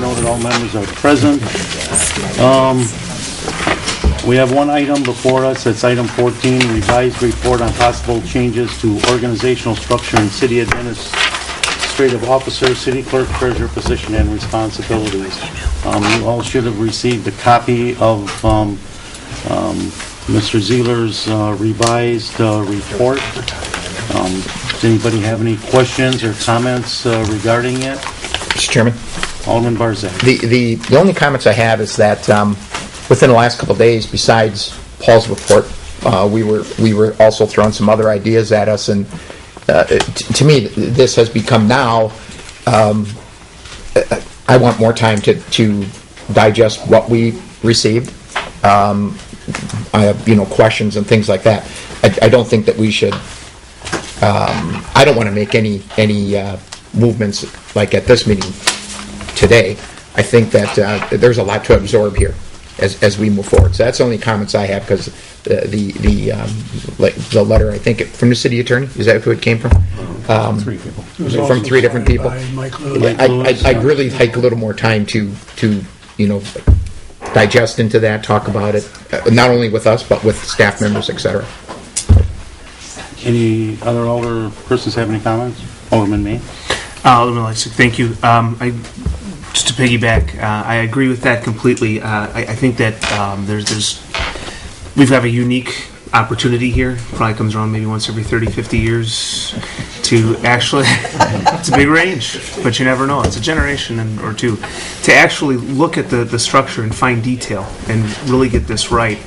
know that all members are present. We have one item before us. It's item 14, revised report on possible changes to organizational structure and city administrative officer, city clerk, treasurer position, and responsibilities. You all should have received a copy of Mr. Zeeler's revised report. Does anybody have any questions or comments regarding it? Mr. Chairman? Alderman Barzak. The only comments I have is that within the last couple of days, besides Paul's report, we were also throwing some other ideas at us, and to me, this has become now. I want more time to digest what we received. I have questions and things like that. I don't think that we should. I don't want to make any movements like at this meeting today. I think that there's a lot to absorb here as we move forward. So that's the only comments I have, because the letter, I think, from the city attorney, is that who it came from? Three people. From three different people. I'd really like a little more time to digest into that, talk about it, not only with us but with staff members, etc. Any other older persons have any comments? Alderman May. Alderman Leipzig, thank you. Just to piggyback, I agree with that completely. I think that we have a unique opportunity here. Probably comes around maybe once every 30, 50 years to actually, it's a big range, but you never know. It's a generation or two. To actually look at the structure and find detail and really get this right.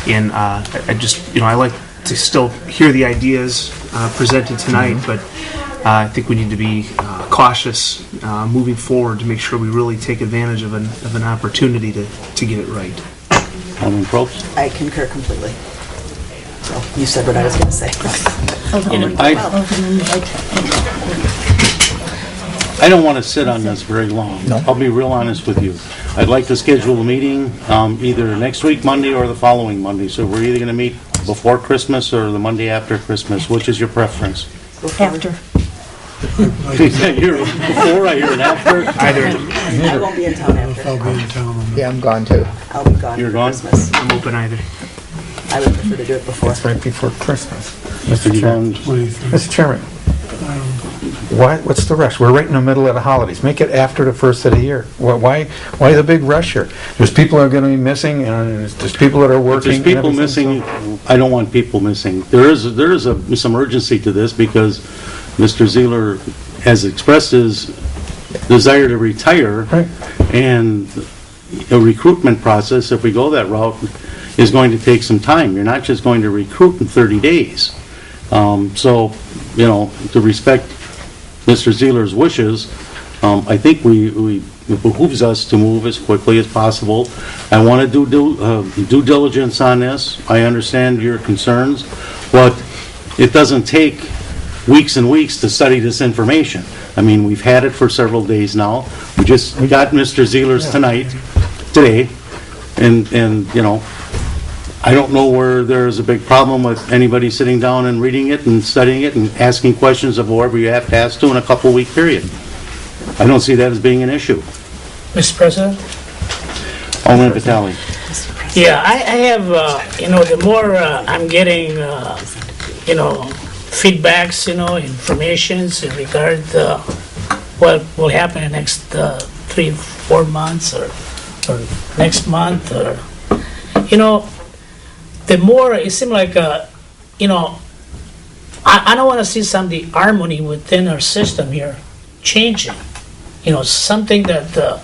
And I like to still hear the ideas presented tonight, but I think we need to be cautious moving forward to make sure we really take advantage of an opportunity to get it right. Alderman Probst. I concur completely. So you said what I was going to say. I don't want to sit on this very long. No. I'll be real honest with you. I'd like to schedule a meeting either next week, Monday, or the following Monday. So we're either going to meet before Christmas or the Monday after Christmas. Which is your preference? After. You're before, I hear it after. Either. I won't be in town after. I'll be in town. Yeah, I'm gone too. I'll be gone You're for gone? Christmas. I'm open either. I would prefer to do it before. Right before Christmas. Mr. Chairman. Mr. Chairman, what's the rush? We're right in the middle of the holidays. Make it after the first of the year. Why the big rush here? There's people that are going to be missing, and there's people that are working. If there's people missing, I don't want people missing. There is some urgency to this because Mr. Zeeler has expressed his desire to retire, right. And a recruitment process, if we go that route, is going to take some time. You're not just going to recruit in 30 days. So, to respect Mr. Zeeler's wishes, I think it behooves us to move as quickly as possible. I want to do due diligence on this. I understand your concerns, but it doesn't take weeks and weeks to study this information. I mean, we've had it for several days now. We just got Mr. Zeeler's today, and I don't know where there's a big problem with anybody sitting down and reading it and studying it and asking questions of whoever you have to ask to in a couple-week period. I don't see that as being an issue. Mr. President? Alderman Vitale. Yeah, I have, the more I'm getting, feedbacks, informations in regard what will happen in the next 3-4 months or next month, or, the more it seems like, I don't want to see some of the harmony within our system here changing. Something that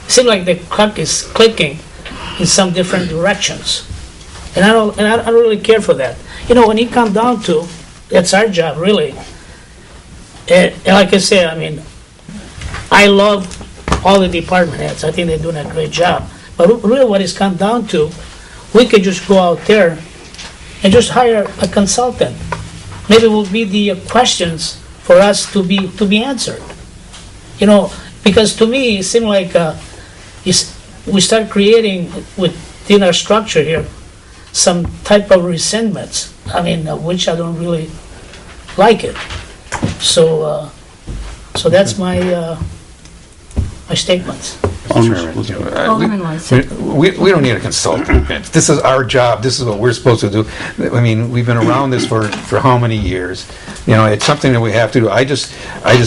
seems like the clock is clicking in some different directions, and I don't really care for that. When it comes down to, that's our job really. And like I said, I love all the department heads. I think they're doing a great job. But really, what it's come down to, we could just go out there and just hire a consultant. Maybe it will be the questions for us to be answered. Because to me, it seems like we start creating within our structure here some type of resentments. Which I don't really like it. So that's my statements. Mr. Chairman. Alderman Weisser. We don't need a consultant. This is our job. This is what we're supposed to do. I mean, we've been around this for how many years? You know, it's something that we have to do. I just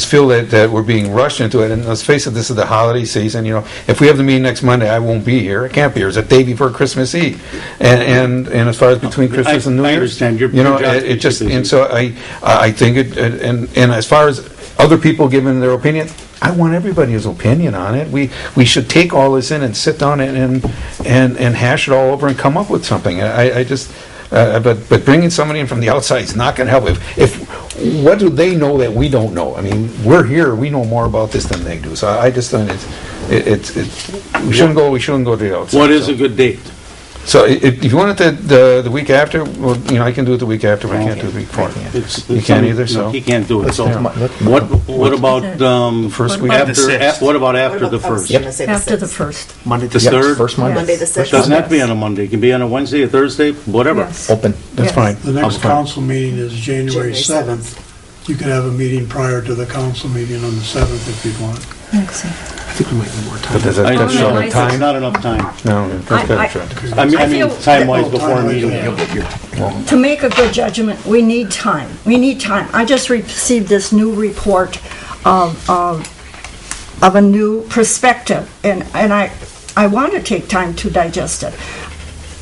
feel that we're being rushed into it. And let's face it, this is the holiday season. You know, if we have the meeting next Monday, I won't be here. I can't be here. It's the day before Christmas Eve. And as far as between Christmas and New Year's, I understand. you know, it just, and so I think it, and as far as other people giving their opinion, I want everybody's opinion on it. We should take all this in and sit down and hash it all over and come up with something. I just, but bringing somebody in from the outside is not going to help. If what do they know that we don't know? I mean, we're here. We know more about this than they do. So I just think it's we shouldn't go to the outside. What is a good date? So if you want it the week after, well, you know, I can do it the week after, but I can't do it the week before. You can't either, so. No, he can't do it, so. Yeah. What about, First week after, The 6th. what about What after about- the I was first? gonna say the After the 6th. first. Monday The the third? First month, Monday the 6th. Doesn't have to be on a Monday, it can be on a Wednesday, a Thursday, whatever. Yes. open. That's Yes. fine. The next That's fine. council meeting is January January 7th. You could have a meeting prior to the council meeting on the 7th if you'd want. Excellent. I think we might need more time. But that's I- that's no, short I- It's time. not enough time. No, that's I- short. I mean, feel- time-wise Oh, before a time-wise, meeting. yeah. To make a good judgment, we need time. We need time. I just received this new report of a new perspective, and I want to take time to digest it,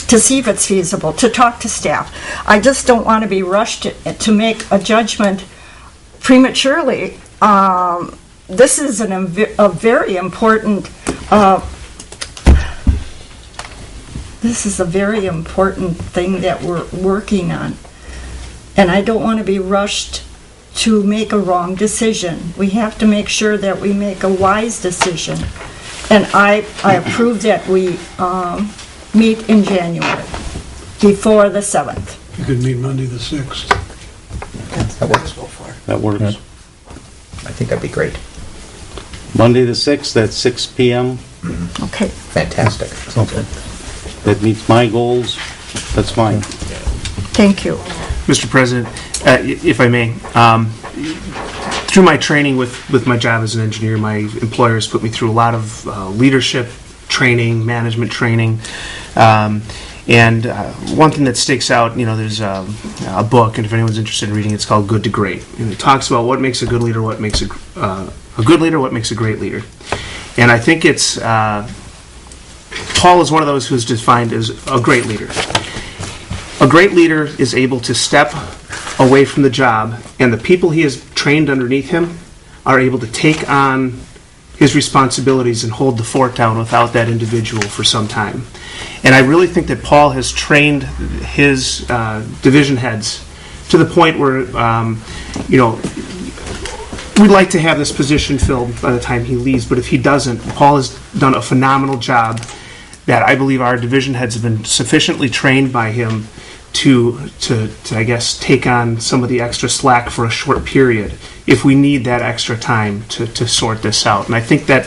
to see if it's feasible, to talk to staff. I just don't want to be rushed to make a judgment prematurely. This is a very important this is a very important thing that we're working on. And I don't want to be rushed to make a wrong decision. We have to make sure that we make a wise decision. And I approve that we meet in January, before the 7th. You could meet Monday the 6th. That works. Go for it. That works. I think that'd be great. Monday the 6th at 6 PM, Okay. Fantastic. Sounds good. that meets my goals, that's fine. Thank you. Mr. President, if I may, through my training with my job as an engineer, my employers put me through a lot of leadership training, management training. And one thing that sticks out, you know, there's a book, and if anyone's interested in reading it, it's called Good to Great. And it talks about what makes a good leader, what makes a good leader, what makes a great leader. And I think it's, Paul is one of those who's defined as a great leader. A great leader is able to step away from the job, and the people he has trained underneath him are able to take on his responsibilities and hold the fort down without that individual for some time. And I really think that Paul has trained his division heads to the point where, you know, we'd like to have this position filled by the time he leaves, but if he doesn't, Paul has done a phenomenal job that I believe our division heads have been sufficiently trained by him to I guess, take on some of the extra slack for a short period if we need that extra time to sort this out. And I think that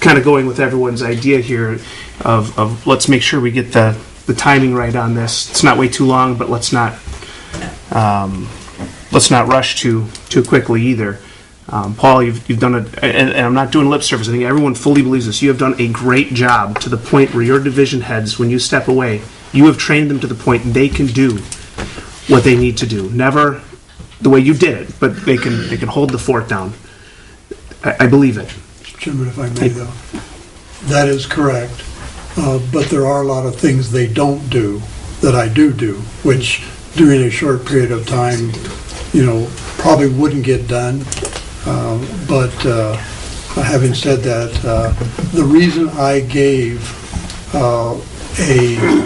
kind of going with everyone's idea here of let's make sure we get the timing right on this. It's not way too long, but let's not rush too quickly either. Paul, you've done and I'm not doing lip service, I think everyone fully believes this. You have done a great job to the point where your division heads, when you step away, you have trained them to the point they can do what they need to do. Never the way you did it, but they can hold the fort down. I believe it. Mr. Chairman, if I may though, that is correct. But there are a lot of things they don't do that I do, which during a short period of time, you know, probably wouldn't get done. But having said that, the reason I gave a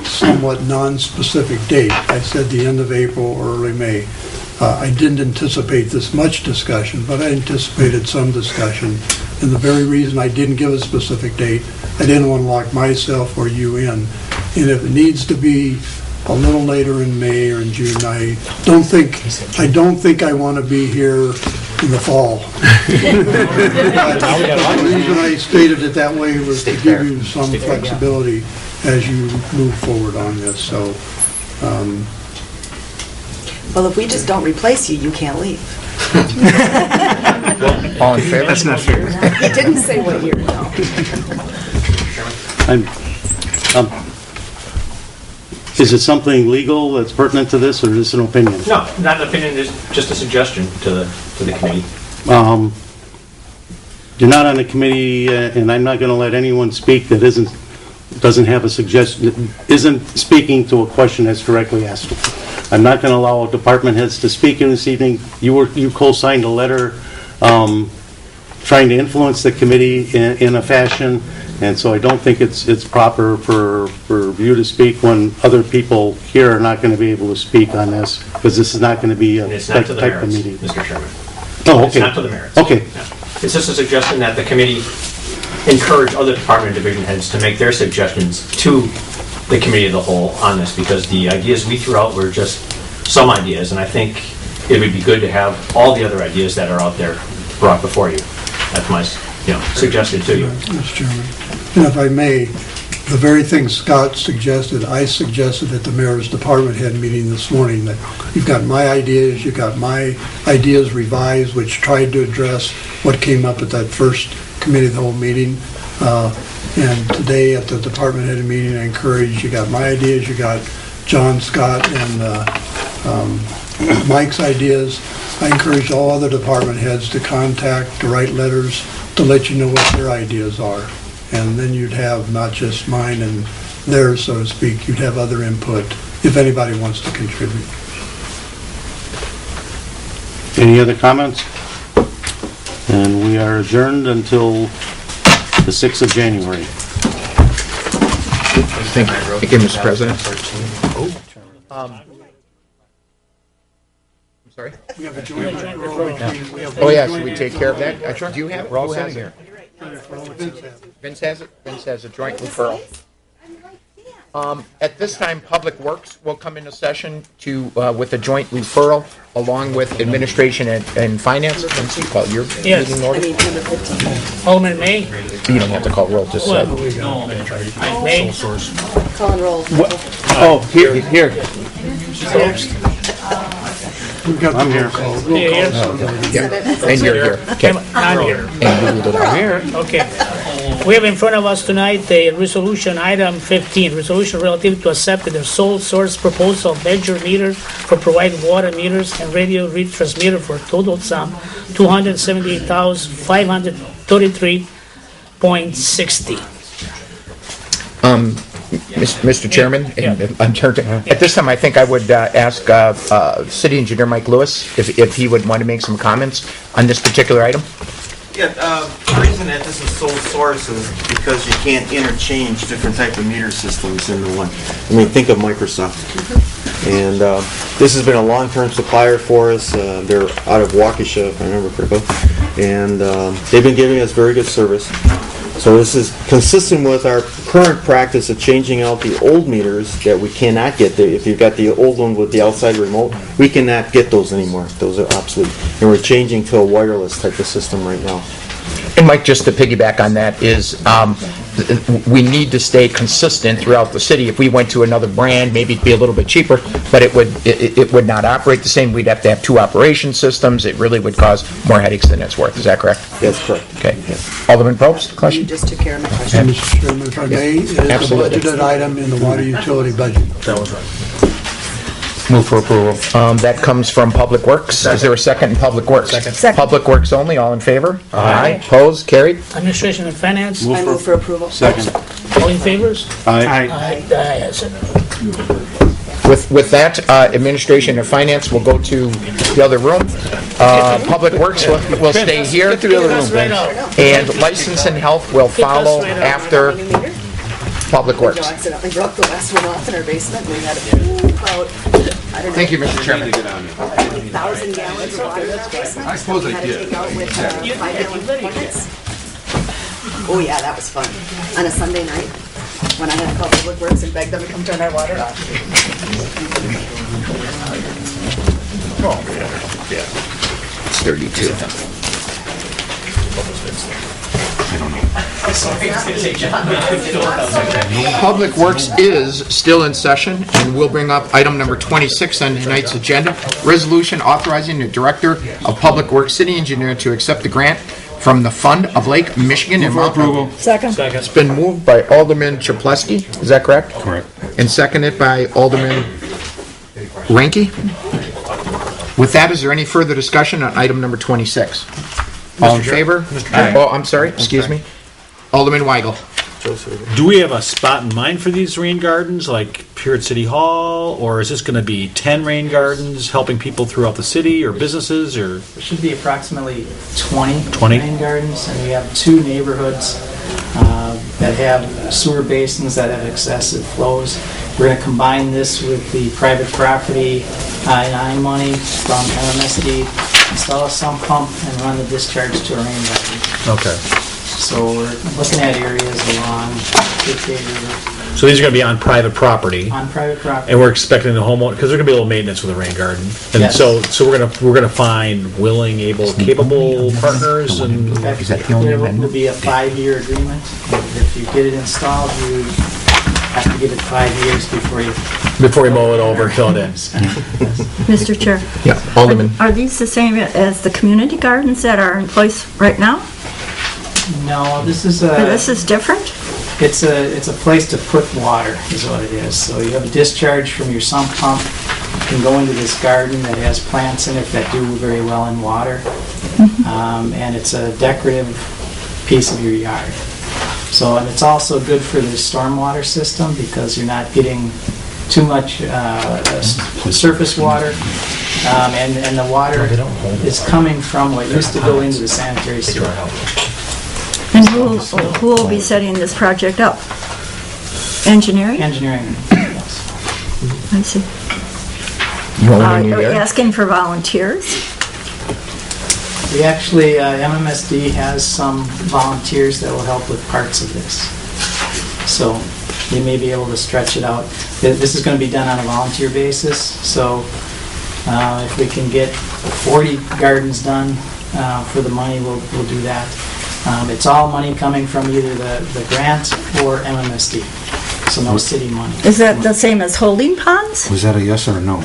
somewhat non-specific date, I said the end of April or early May, I didn't anticipate this much discussion, but I anticipated some discussion. And the very reason I didn't give a specific date, I didn't want to lock myself or you in. And if it needs to be a little later in May or in June, I don't think I want to be here in the fall. The reason I stated it that way was to give you some flexibility as you move forward on this, so. Well, if we just don't replace you, you can't leave. All in favor? That's not fair. He didn't say what year, no. Chairman. Is it something legal that's pertinent to this, or is this an opinion? No, not an opinion, just a suggestion to the committee. You're not on the committee, and I'm not going to let anyone speak that doesn't have a suggestion, isn't speaking to a question that's directly asked. I'm not going to allow department heads to speak in this evening. You co-signed a letter trying to influence the committee in a fashion, and so I don't think it's proper for you to speak when other people here are not going to be able to speak on this, because this is not going to be a It's not to the type of merits, meeting. Mr. Chairman. Oh, It's okay. not to the merits. Okay. No. It's just a suggestion that the committee encourage other department division heads to make their suggestions to the committee of the whole on this, because the ideas we threw out were just some ideas, and I think it would be good to have all the other ideas that are out there brought before you. That's my, suggestion to you. Mr. Chairman, and if I may, the very thing Scott suggested, I suggested at the mayor's department head meeting this morning, that you've got my ideas, you've got my ideas revised, which tried to address what came up at that first committee of the whole meeting. And today at the department head meeting, I encourage, you got my ideas, you got John, Scott, and Mike's ideas. I encourage all other department heads to contact, to write letters, to let you know what their ideas are. And then you'd have not just mine and theirs, so to speak, you'd have other input if anybody wants to contribute. Any other comments? And we are adjourned until the 6th of January. Thank you, Mr. President. I'm sorry? We have a joint Oh, yeah, should we take care of that? Do you have it? We're all Who set has here. Vince has it? Vince has a joint referral. At this time, Public Works will come into session with a joint referral along with Administration and Finance. Vince, you call your Yes. meeting order? Alderman May? You don't have to call roll, just Well, May? Call and roll. Oh, here. We've got I'm the here. roll call. Here. and you're here. Okay. I'm here. And you ruled it out. Okay. We have in front of us tonight a resolution, item 15, resolution relative to accept the sole source proposal measure meter for providing water meters and radio read transmitter for a total sum $278,533.60. Mr. Chairman, Yeah. at this time, I think I would ask City Engineer Mike Lewis if he would want to make some comments on this particular item. Yeah, the reason that this is sole source is because you can't interchange different type of meter systems into one. I mean, think of Microsoft. And this has been a long-term supplier for us. They're out of Waukesha, if I remember correctly. And they've been giving us very good service. So this is consistent with our current practice of changing out the old meters that we cannot get. If you've got the old one with the outside remote, we cannot get those anymore. Those are obsolete. And we're changing to a wireless type of system right now. And Mike, just to piggyback on that, is we need to stay consistent throughout the city. If we went to another brand, maybe it'd be a little bit cheaper, but it would not operate the same. We'd have to have two operation systems. It really would cause more headaches than it's worth. Is that correct? That's correct. Okay. Alderman Probst, You question? just took care of my question. Mr. Chairman, if I may, it is a Absolutely. budgeted item in the water utility budget. Move for approval. That comes from Public Works. Is there a second in Public Works? Second. Public Works only, all in favor? Aye. Opposed, carried? Administration and Finance, I move for approval. Second. all in favors? Aye. Aye. Yes. With that, Administration and Finance will go to the other room. Public Works will stay here. That's right out. And License and Health will follow after Public Joe Works. accidentally broke the last one off in our basement. We had about, I don't know. Thank you, Mr. Chairman. 1,000 gallons of water in our basement. I suppose I did. With 5-gallon buckets. Oh yeah, that was fun. On a Sunday night, when I had to call Public Works and beg them to come turn our water off. 32. Public Works is still in session, and we'll bring up item number 26 on tonight's agenda, resolution authorizing the Director of Public Works, City Engineer, to accept the grant from the Fund of Lake Michigan and Mount... Approval. Second. It's been moved by Alderman Chaplesky, is that correct? Correct. And seconded by Alderman Ranky. With that, is there any further discussion on item number 26? All in favor? Oh, I'm sorry, excuse me. Alderman Weigel. Do we have a spot in mind for these rain gardens, like here at City Hall, or is this going to be 10 rain gardens helping people throughout the city or businesses, or? There should be approximately 20 20? rain gardens, and we have 2 neighborhoods that have sewer basins that have excessive flows. We're going to combine this with the private property I-9 money from MMSD, install a sump pump, and run the discharge to a rain garden. Okay. So we're looking at areas along Cape River So these are going to be on private property, on private property. and we're expecting the homeowner, because there's going to be a little maintenance with the rain garden. And Yes. so we're going to find willing, able, capable partners, and In fact, Is that the only there will amendment? be a 5-year agreement. If you get it installed, you have to give it 5 years before you... before we mow it over, fill it in. Mr. Chair. Yeah, Alderman. Are these the same as the community gardens that are in place right now? No, this is Or this is different? It's a place to put water, is what it is. So you have a discharge from your sump pump. You can go into this garden that has plants in it that do very well in water. And it's a decorative piece of your yard. So, and it's also good for the stormwater system because you're not getting too much surface water. And the water is coming from what used to go into the sanitary sewer. And who will be setting this project up? Engineering? Engineering, yes. I see. You want Are me you there? asking for volunteers? We actually, MMSD has some volunteers that will help with parts of this. So we may be able to stretch it out. This is going to be done on a volunteer basis, so if we can get 40 gardens done for the money, we'll do that. It's all money coming from either the grant or MMSD, so no city money. Is that the same as holding ponds? Was that a yes or a no?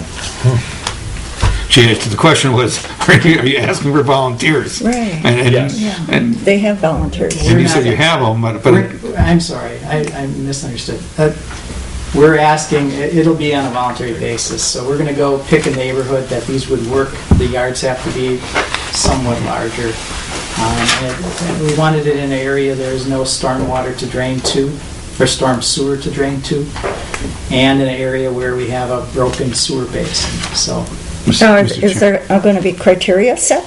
Gee, the question was, are you asking for volunteers? Right. And They have volunteers. you said you have them, but I'm sorry, I misunderstood. We're asking, it'll be on a voluntary basis, so we're gonna go pick a neighborhood that these would work. The yards have to be somewhat larger. And we wanted it in an area there's no storm water to drain to, or storm sewer to drain to, and in an area where we have a broken sewer basin, so. Is there going to be criteria set?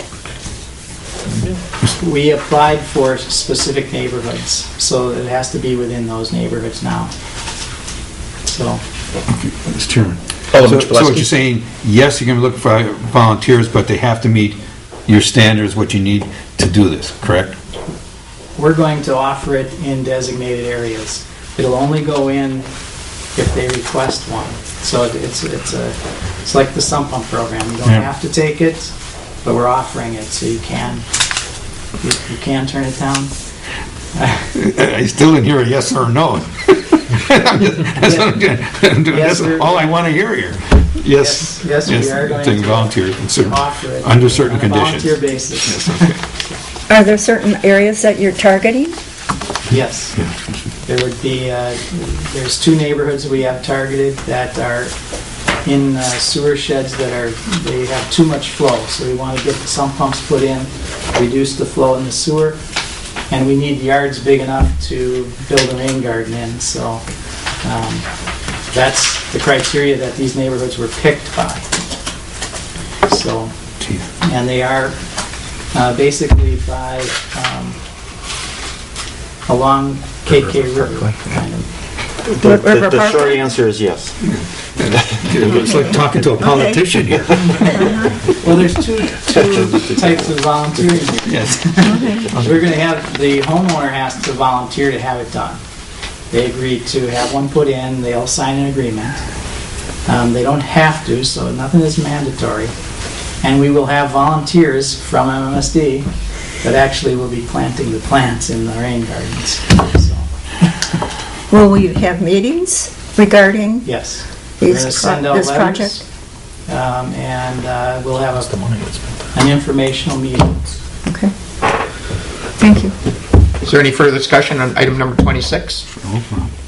We applied for specific neighborhoods, so it has to be within those neighborhoods now. So, Mr. Chairman. Alderman So what Chaplesky. you're saying, yes, you're going to look for volunteers, but they have to meet your standards, what you need to do this, correct? we're going to offer it in designated areas. It'll only go in if they request one. So it's like the sump pump program. You don't Yeah. have to take it, but we're offering it, so you can turn it down. I still didn't hear a yes or a no. That's all I want to hear here. Yes. Yes, we are going taking to volunteers offer it under certain on a conditions. volunteer basis. Are there certain areas that you're targeting? Yes. There would be, there's 2 neighborhoods we have targeted that are in sewer sheds they have too much flow. So we want to get some pumps put in, reduce the flow in the sewer, and we need yards big enough to build a rain garden in. So that's the criteria that these neighborhoods were picked by. So, and they are basically by along KK River. Kind of. The short answer is yes. It's like talking to a politician here. Well, there's two types of volunteering here. Yes. We're going to have, the homeowner has to volunteer to have it done. They agree to have one put in, they'll sign an agreement. They don't have to, so nothing is mandatory. And we will have volunteers from MMSD that actually will be planting the plants in the rain gardens. So, Will we have meetings regarding yes. We're going to send out this letters, project? and we'll have an informational meeting. Okay. Thank you. Is there any further discussion on item number 26?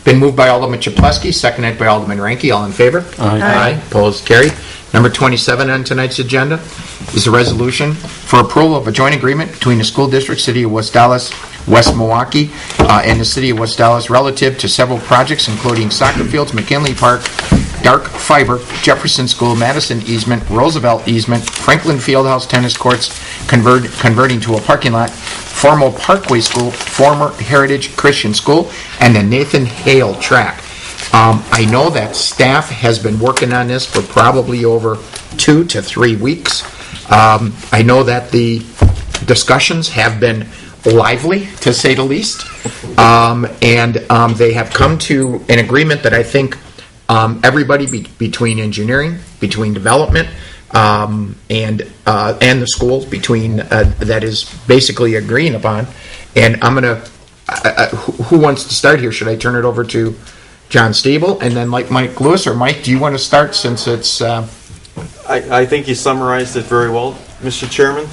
Been moved by Alderman Chaplesky, seconded by Alderman Ranky. All in favor? Aye. Opposed? Carried. Number 27 on tonight's agenda is a resolution for approval of a joint agreement between the school district, City of West Dallas, West Milwaukee, and the City of West Dallas relative to several projects, including soccer fields, McKinley Park, Dark Fiber, Jefferson School, Madison easement, Roosevelt easement, Franklin Fieldhouse tennis courts, converting to a parking lot, former Parkway School, former Heritage Christian School, and the Nathan Hale track. I know that staff has been working on this for probably over 2 to 3 weeks. I know that the discussions have been lively, to say the least, and they have come to an agreement that I think everybody between engineering, between development, and the schools between that is basically agreeing upon. And I'm gonna. Who wants to start here? Should I turn it over to John Stiebel and then like Mike Lewis, or Mike? Do you want to start since it's? I think you summarized it very well, Mr. Chairman.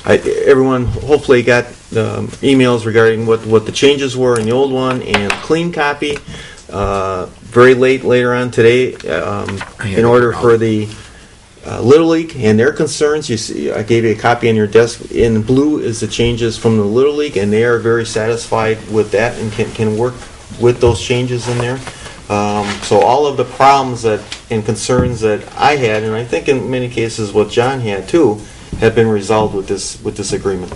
Everyone hopefully got emails regarding what the changes were in the old one and clean copy. Very later on today, in order for the Little League and their concerns, you see, I gave you a copy on your desk. In blue is the changes from the Little League, and they are very satisfied with that and can work with those changes in there. So all of the problems and concerns that I had, and I think in many cases what John had too, have been resolved with this agreement.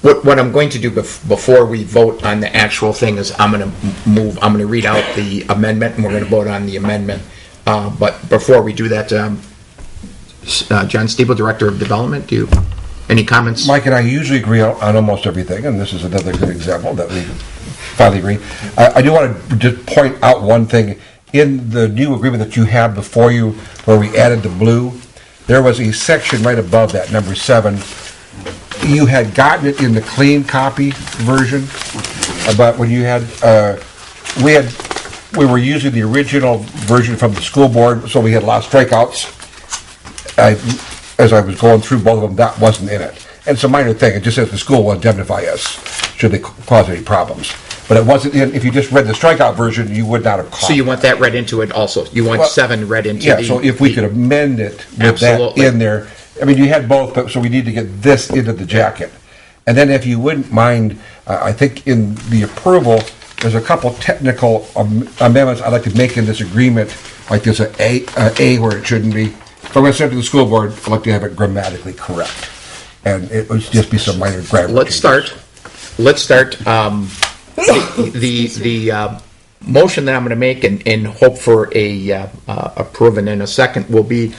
What I'm going to do before we vote on the actual thing is I'm going to read out the amendment, and we're going to vote on the amendment. But before we do that, John Stiebel, Director of Development, any comments? Mike and I usually agree on almost everything, and this is another good example that we finally agree. I do want to just point out one thing. In the new agreement that you have before you, where we added the blue, there was a section right above that, number 7. You had gotten it in the clean copy version, but when you had, we were using the original version from the school board, so we had a lot of strikeouts. As I was going through both of them, that wasn't in it. And it's a minor thing. It just says the school will indemnify us should they cause any problems. But it wasn't in. If you just read the strikeout version, you would not have caught. So you want that read into it also? You want 7 read into the... Yeah, so if we could amend it with absolutely. That in there. I mean, you had both, but so we need to get this into the jacket. And then if you wouldn't mind, I think in the approval, there's a couple technical amendments I'd like to make in this agreement, like there's an A where it shouldn't be. If I'm going to send it to the school board, I'd like to have it grammatically correct. And it would just be some minor grammar Let's changes. start. The motion that I'm going to make and hope for a approval in a second will be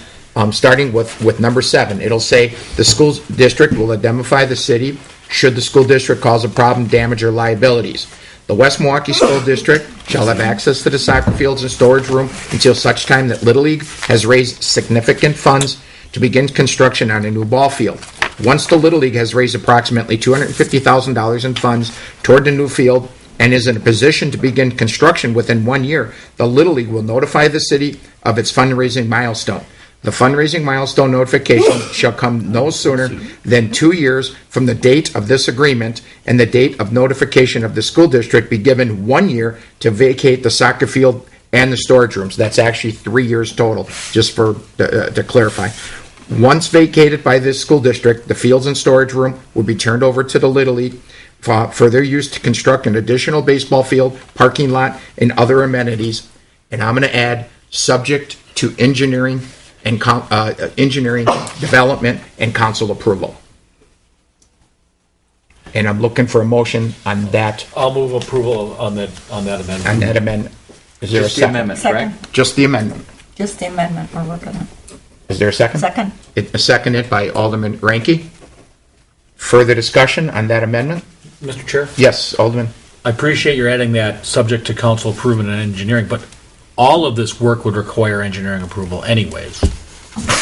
starting with number 7. It'll say the school district will indemnify the city should the school district cause a problem, damage, or liabilities. The West Milwaukee School District shall have access to the soccer fields and storage room until such time that Little League has raised significant funds to begin construction on a new ball field. Once the Little League has raised approximately $250,000 in funds toward the new field and is in a position to begin construction within 1 year, the Little League will notify the city of its fundraising milestone. The fundraising milestone notification shall come no sooner than 2 years from the date of this agreement, and the date of notification of the school district be given 1 year to vacate the soccer field and the storage rooms. That's actually 3 years total, just to clarify. Once vacated by this school district, the fields and storage room will be turned over to the Little League for their use to construct an additional baseball field, parking lot, and other amenities. And I'm going to add, subject to engineering and engineering development and council approval. And I'm looking for a motion on that. I'll move approval on that amendment. On that amendment. Is there Just a the second? amendment, Second. correct? Just the amendment. Just the amendment we're looking at. Is there a second? Second. Seconded by Alderman Ranky. Further discussion on that amendment? Mr. Chair? Yes, Alderman. I appreciate you're adding that subject to council approval and engineering, but all of this work would require engineering approval anyways.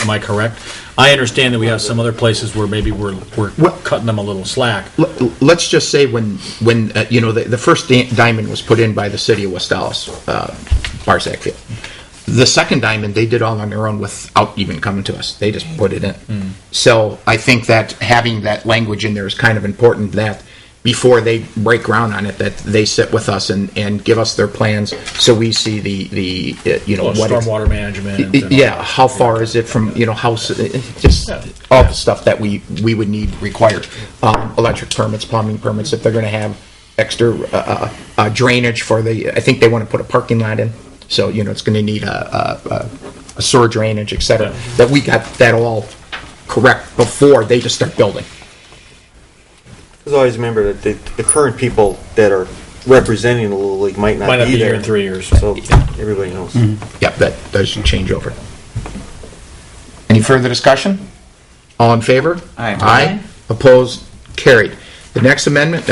Am I correct? I understand that we have some other places where maybe we're cutting them a little slack. Let's just say when the first diamond was put in by the city of West Dallas, Barsack Field. The second diamond, they did all on their own without even coming to us. They just put it in. So I think that having that language in there is kind of important, that before they break ground on it, that they sit with us and give us their plans, so we see the what stormwater management. and all yeah, that. how far is it from, house, just all the stuff that we would need required. Electric permits, plumbing permits, if they're going to have extra drainage for I think they want to put a parking lot in, so, it's going to need a sewer drainage, et cetera, that we got that all correct before they just start building. Because always remember that the current people that are representing the Little League might not be here there. in 3 years. So everybody knows. Yep, that does change over. Any further discussion? All in favor? Aye. Aye. Opposed? Carried. The next amendment,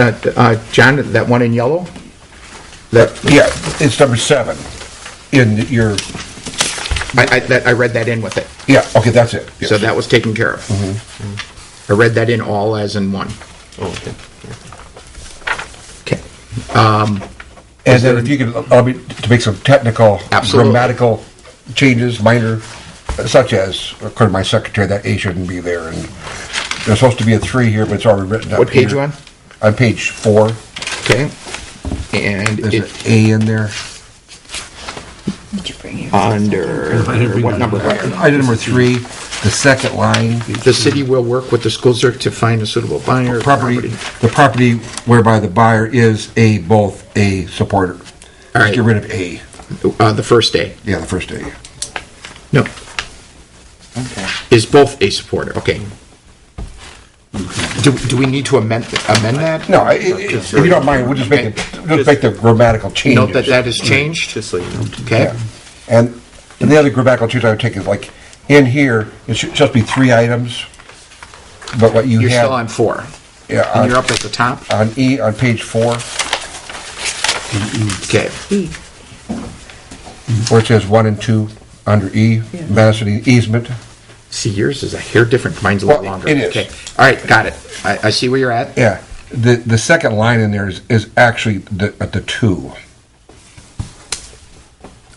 John, that one in yellow? Yeah, it's number 7 in your, I read that in with it. yeah, okay, that's it. Yes. So that was taken care of. I read that in all as in one. Oh, okay. Okay. And then if you could allow me to make some technical, Absolutely. grammatical changes, minor, such as, according to my secretary, that A shouldn't be there, and there's supposed to be a 3 here, but it's already written up. What page here. you on? On page 4. Okay. And There's an it, A in there. under, what number? Item number 3, the second line. The city will work with the school district to find a suitable buyer. The property whereby the buyer is both a supporter. All Let's right. get rid of A. The first day. Yeah, the first A. No, Okay. is both a supporter, okay. Do we need to amend that? No, if you don't mind, we'll just make the grammatical changes. Note that that is changed, Just so you know. okay? Yeah. And the other grammatical change I would take is like, in here, it should just be 3 items, but what you You're have. still on 4, Yeah, and you're up at the top, on E, on page 4, okay. where it says 1 and 2, under E, Madison easement. See, yours is a hair different, mine's a little Well, longer. it is. Okay, all right, got it. I see where you're at. Yeah, the second line in there is actually at the 2.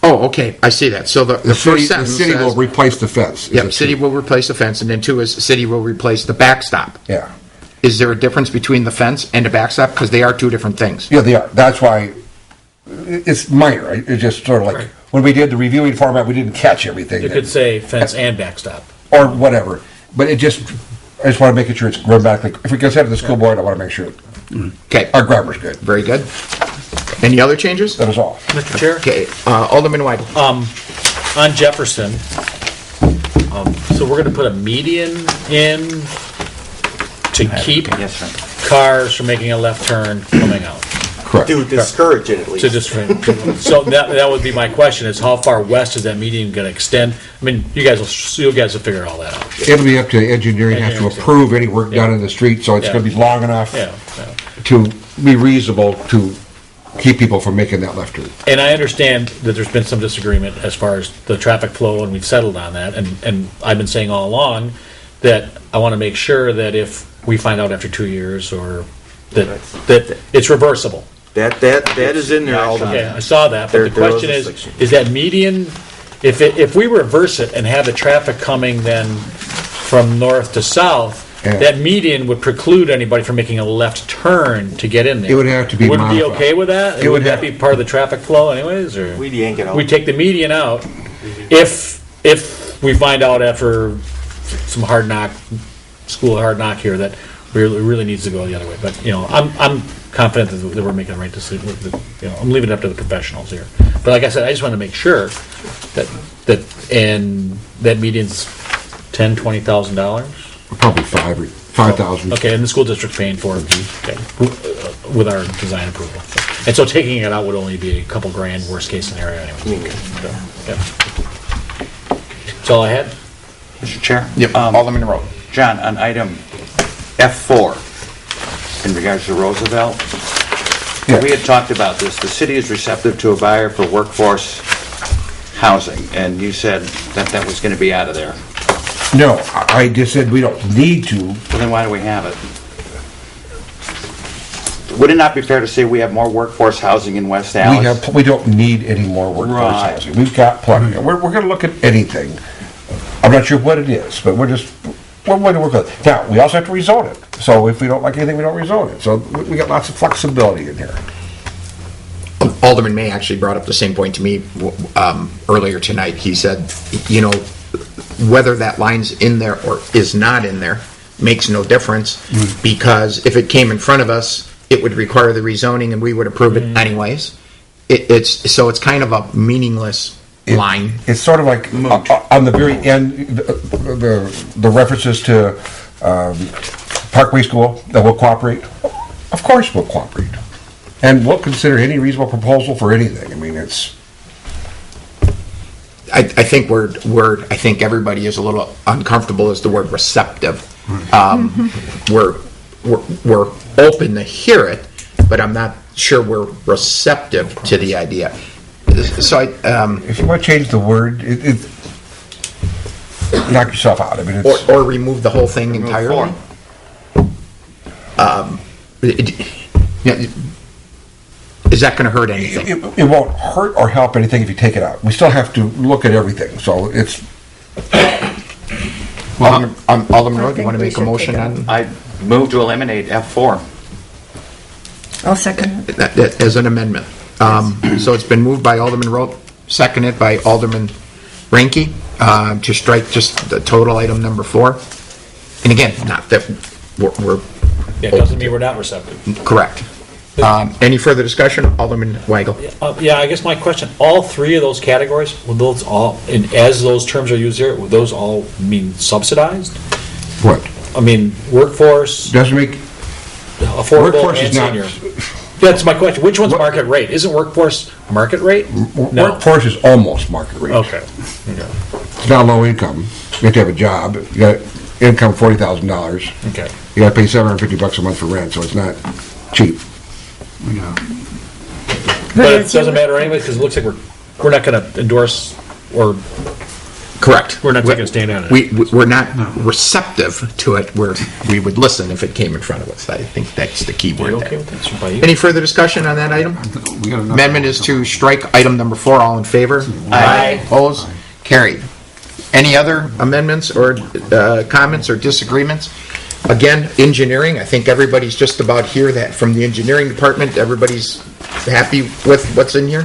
Oh, okay, I see that. So the first The sentence city will says, replace the fence. is yep, a city 2. will replace the fence, and then 2 is city will replace the backstop. Yeah. Is there a difference between the fence and the backstop? Because they are 2 different things. Yeah, they are. That's why it's minor. Right? It's just sort of like when we did the reviewing format, we didn't catch everything. You could say fence and backstop. Or whatever. But I just want to make sure it's grammatically. If we can send it to the school board, I want to make sure Okay, our grammar's good. very good. Any other changes? That is all. Mr. Chair? Okay, Alderman Weidel. On Jefferson, so we're gonna put a median in to keep Yes, sir. cars from making a left turn coming out. Correct. To discourage it at least. To just, so that would be my question, is how far west is that median gonna extend? I mean, you guys will figure all that out. It'll be up to engineering, has to Engineering. approve any work done in the street, so it's Yeah. going to be long enough Yeah. to be reasonable to keep people from making that left turn. And I understand that there's been some disagreement as far as the traffic flow, and we've settled on that, and I've been saying all along that I want to make sure that if we find out after 2 years, or that it's reversible. That is in there. Alderman. Okay, I saw that, but the There was question a is, section. is that median, if we reverse it and have the traffic coming then from north to south, Yeah. that median would preclude anybody from making a left turn to get in there. It would have to be Would it be modified. okay with that? It would Would that have- be part of the traffic flow anyways, or? We'd yank it out. We take the median out if we find out after some school hard knock here that it really needs to go the other way. But, I'm confident that we're making the right decision. I'm leaving it up to the professionals here. But like I said, I just want to make sure that median's $10,000, $20,000. Probably 5,000. Okay, and the school district's paying for it, okay, with our design approval. And so taking it out would only be a couple grand, worst case scenario anyway. So, yeah. That's all I had. Mr. Chair? Yep, Alderman Rowe. John, on item F4, in regards to Roosevelt, Yeah. we had talked about this. The city is receptive to a buyer for workforce housing, and you said that was going to be out of there. No, I just said we don't need to. Well, then why do we have it? would it not be fair to say we have more workforce housing in West Allis? We don't need any more workforce Right. housing. We've got plenty. We're going to look at anything. I'm not sure what it is, but we're going to work with it. Now, we also have to rezone it. So if we don't like anything, we don't rezone it. So we got lots of flexibility in here. Alderman May actually brought up the same point to me earlier tonight. He said, you know, whether that line's in there or is not in there makes no difference, because if it came in front of us, it would require the rezoning and we would approve it anyways. So it's kind of a meaningless line. It's sort of like on the very end, the references to Parkway School that will cooperate. Of course we'll cooperate. And we'll consider any reasonable proposal for anything. I mean, it's... I think I think everybody is a little uncomfortable as the word receptive. We're open to hear it, but I'm not sure we're receptive to the idea. So if you want to change the word, knock yourself out. I mean, it's, or remove the whole thing entirely. Is that going to hurt anything? It won't hurt or help anything if you take it out. We still have to look at everything. So it's... Alderman Rowe, do you want to make a motion on? I move to eliminate F4. I'll second it. As an amendment. So it's been moved by Alderman Rowe, seconded by Alderman Ranky, to strike just the total item number 4. And again, not that we're Yeah, it doesn't mean we're not receptive. correct. Any further discussion? Alderman Weigel. Yeah, I guess my question, all three of those categories, will those all, and as those terms are used here, will those all mean subsidized? What? I mean, workforce, Doesn't make... affordable, Workforce and is not... senior. That's my question. Which one's market rate? Isn't workforce market rate? No. Workforce is almost market rate. Okay. It's not low income. You have to have a job. You got income $40,000. Okay. You got to pay $750 a month for rent, so it's not cheap. But it doesn't matter anyway, because it looks like we're not going to endorse or... Correct. We're not taking a stand on it. We're not receptive to it, where we would listen if it came in front of us. I think that's the key word there. Any further discussion on that item? Amendment is to strike item number 4. All in favor? Aye. Opposed? Carried. Any other amendments or comments or disagreements? Again, engineering, I think everybody's just about here, that from the engineering department, everybody's happy with what's in here?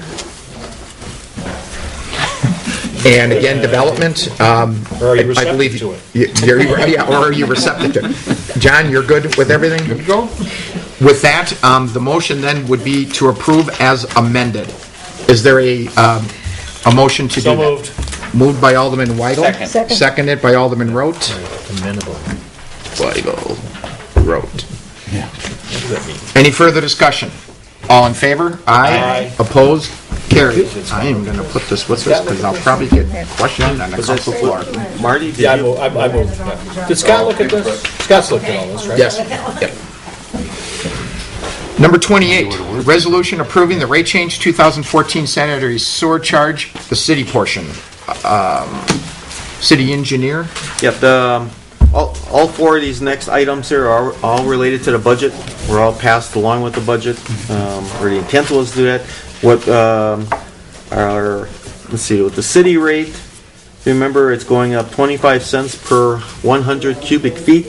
And again, development, Or are you I believe, receptive to it? yeah, or are you receptive to it? John, you're good with everything? Good to go? With that, the motion then would be to approve as amended. Is there a motion to do So that? moved. Moved by Alderman Weigel. Second. Seconded by Alderman Rote. Amendable. Weigel. Rote. What does that mean? Any further discussion? All in favor? Aye. Opposed? Carried. I am going to put this with this because I'll probably get questioned on the council floor. Marty, did Yeah, you? I moved. Yeah. Did Scott look at this? Scott's looked at all this, right? Yes. Yep. Number 28, resolution approving the rate change 2014 sanitary sewer charge, the city portion. City engineer? Yep, all 4 of these next items here are all related to the budget. We're all passed along with the budget, or the intent was to do that. What let's see, with the city rate, remember it's going up 25 cents per 100 cubic feet.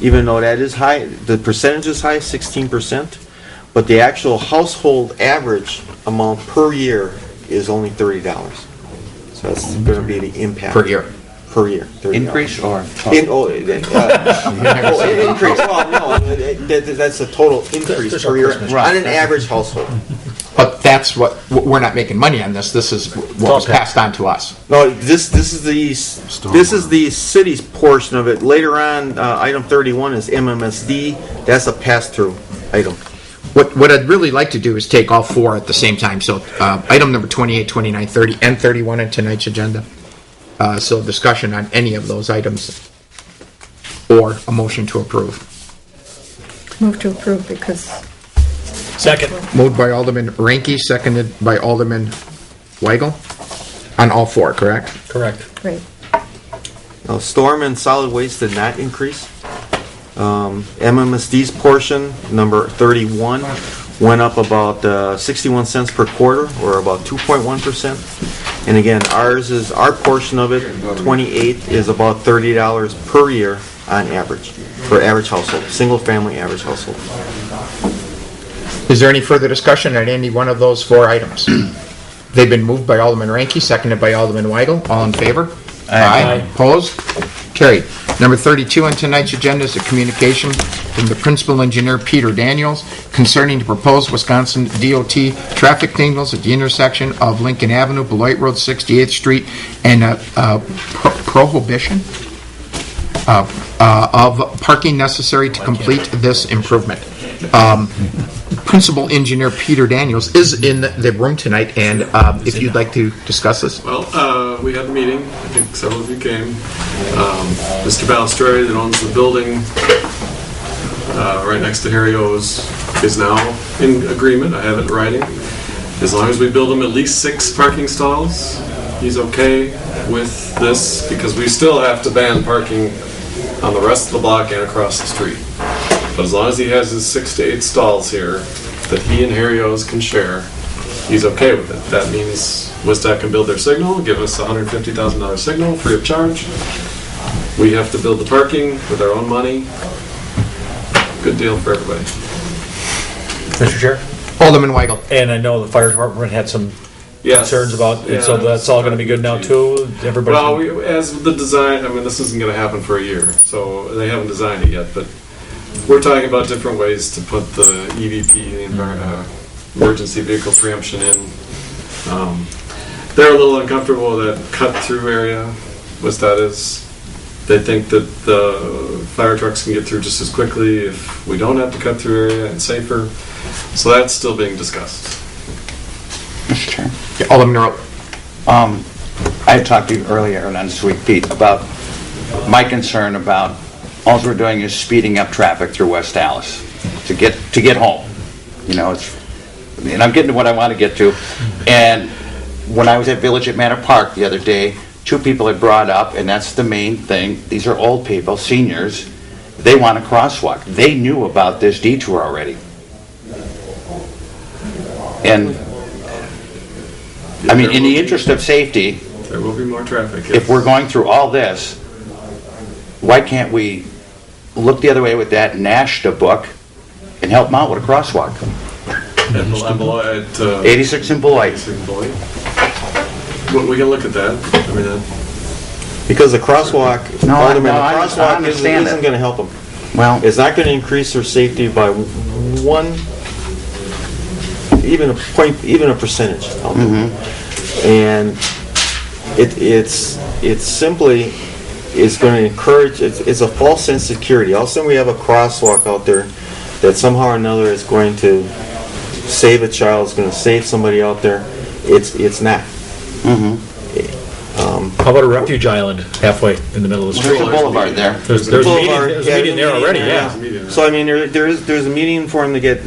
Even though that is high, the percentage is high, 16%, but the actual household average amount per year is only $30. So that's going to be the impact. Per year. Per year. $30. Increase or? Increase. Well, no, that's the total increase per year on an average household. But that's what, we're not making money on this. This is what was passed on to us. No, this is the city's portion of it. Later on, item 31 is MMSD. That's a pass-through item. What I'd really like to do is take all 4 at the same time. So item number 28, 29, 30, and 31 on tonight's agenda. So discussion on any of those items or a motion to approve. Move to approve because... Second. Moved by Alderman Ranky, seconded by Alderman Weigel. On all 4, correct? Correct. Great. Storm and solid waste did not increase. MMSD's portion, number 31, went up about 61 cents per quarter, or about 2.1%. And again, our portion of it, 28, is about $30 per year on average, for average household, single-family average household. Is there any further discussion on any one of those 4 items? They've been moved by Alderman Ranky, seconded by Alderman Weigel. All in favor? Aye. Opposed? Carried. Number 32 on tonight's agenda is a communication from the Principal Engineer Peter Daniels concerning the proposed Wisconsin DOT traffic signals at the intersection of Lincoln Avenue, Beloit Road, 68th Street, and prohibition of parking necessary to complete this improvement. Principal Engineer Peter Daniels is in the room tonight, and if you'd like to discuss this. Well, we had a meeting. I think several of you came. Mr. Balistreri, that owns the building right next to Harry O's, is now in agreement. I have it in writing. As long as we build him at least 6 parking stalls, he's okay with this, because we still have to ban parking on the rest of the block and across the street. But as long as he has his 6 to 8 stalls here that he and Harry O's can share, he's okay with it. That means WISDOT can build their signal, give us a $150,000 signal free of charge. We have to build the parking with our own money. Good deal for everybody. Mr. Chair? Alderman Weigel. And I know the fire department had some concerns about it, so that's all going to be good now too? Everybody. Well, as the design, I mean, this isn't going to happen for a year, so they haven't designed it yet, but we're talking about different ways to put the EVP, the emergency vehicle preemption in. They're a little uncomfortable with that cut-through area, which that is. They think that the fire trucks can get through just as quickly if we don't have to cut through area and safer. So that's still being discussed. Mr. Chair. Yeah, Alderman Earl. I had talked to you earlier on Sweet Pete about my concern about all we're doing is speeding up traffic through West Dallas to get home. You know, and I'm getting to what I want to get to. And when I was at Village at Manor Park the other day, 2 people had brought up, and that's the main thing. These are old people, seniors. They want a crosswalk. They knew about this detour already. And I mean, in the interest of safety, there will be more traffic. Yes. If we're going through all this, why can't we look the other way with that NASHTA book and help them out with a crosswalk? At 86 in Beloit. We can look at that. I mean, because the crosswalk, I crosswalk isn't going to help them. Well, it's not going to increase their safety by one, even a percentage. And it's simply is going to encourage. It's a false sense of security. All of a sudden, we have a crosswalk out there that somehow or another is going to save a child. Is going to save somebody out there. It's not. How about a refuge island halfway in the middle of the street? There's a boulevard there. There's a median there already, yeah. So I mean, there's a median for them to get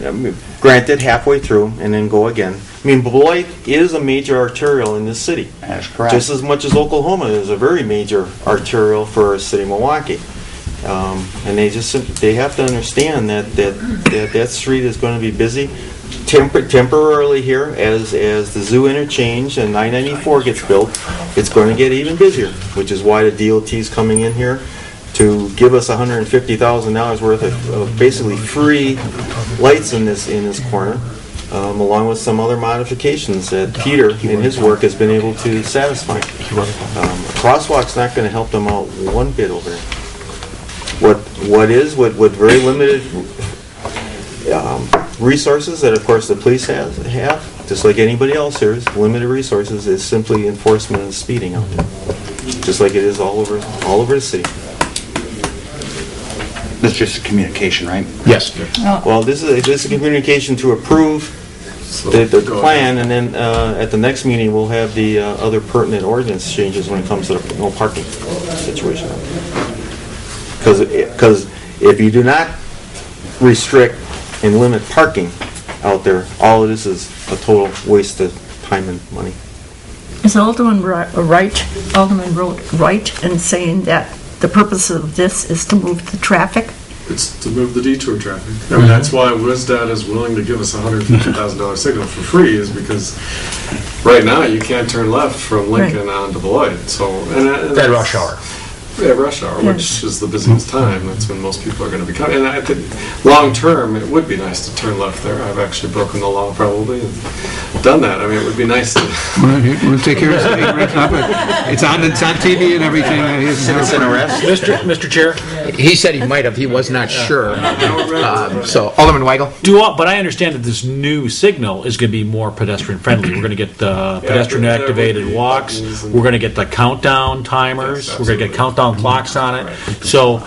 granted halfway through and then go again. I mean, Beloit is a major arterial in this city. That's correct. Just as much as Oklahoma is a very major arterial for city of Milwaukee. And they have to understand that street is going to be busy temporarily here as the zoo interchange and 994 gets built. It's going to get even busier, which is why the DOT is coming in here to give us $150,000 worth of basically free lights in this corner, along with some other modifications that Peter in his work has been able to satisfy. A crosswalk's not going to help them out one bit over there. What very limited resources that of course the police have, just like anybody else here, is limited resources, is simply enforcement and speeding out there, just like it is all over the city. That's just a communication, right? Yes. Well, this is a communication to approve the plan, and then at the next meeting we'll have the other pertinent ordinance changes when it comes to the no parking situation. Because if you do not restrict and limit parking out there, all of this is a total waste of time and money. Is Alderman right in saying that the purpose of this is to move the traffic? It's to move the detour traffic. I mean, that's why WSDOT is willing to give us a $150,000 signal for free, is because right now you can't turn left from Lincoln onto Beloit. So, and At rush hour. Yeah, rush hour, which is the busiest time. That's when most people are going to be coming. And I think long term, it would be nice to turn left there. I've actually broken the law probably and done that. I mean, it would be nice to. We'll take care of it. It's on TV and everything. Citizen arrest? Mr. Chair? He said he might have, he was not sure. So, Alderman Weigel? But I understand that this new signal is going to be more pedestrian friendly. We're going to get the pedestrian activated walks. We're going to get the countdown timers. We're going to get countdown clocks on it. So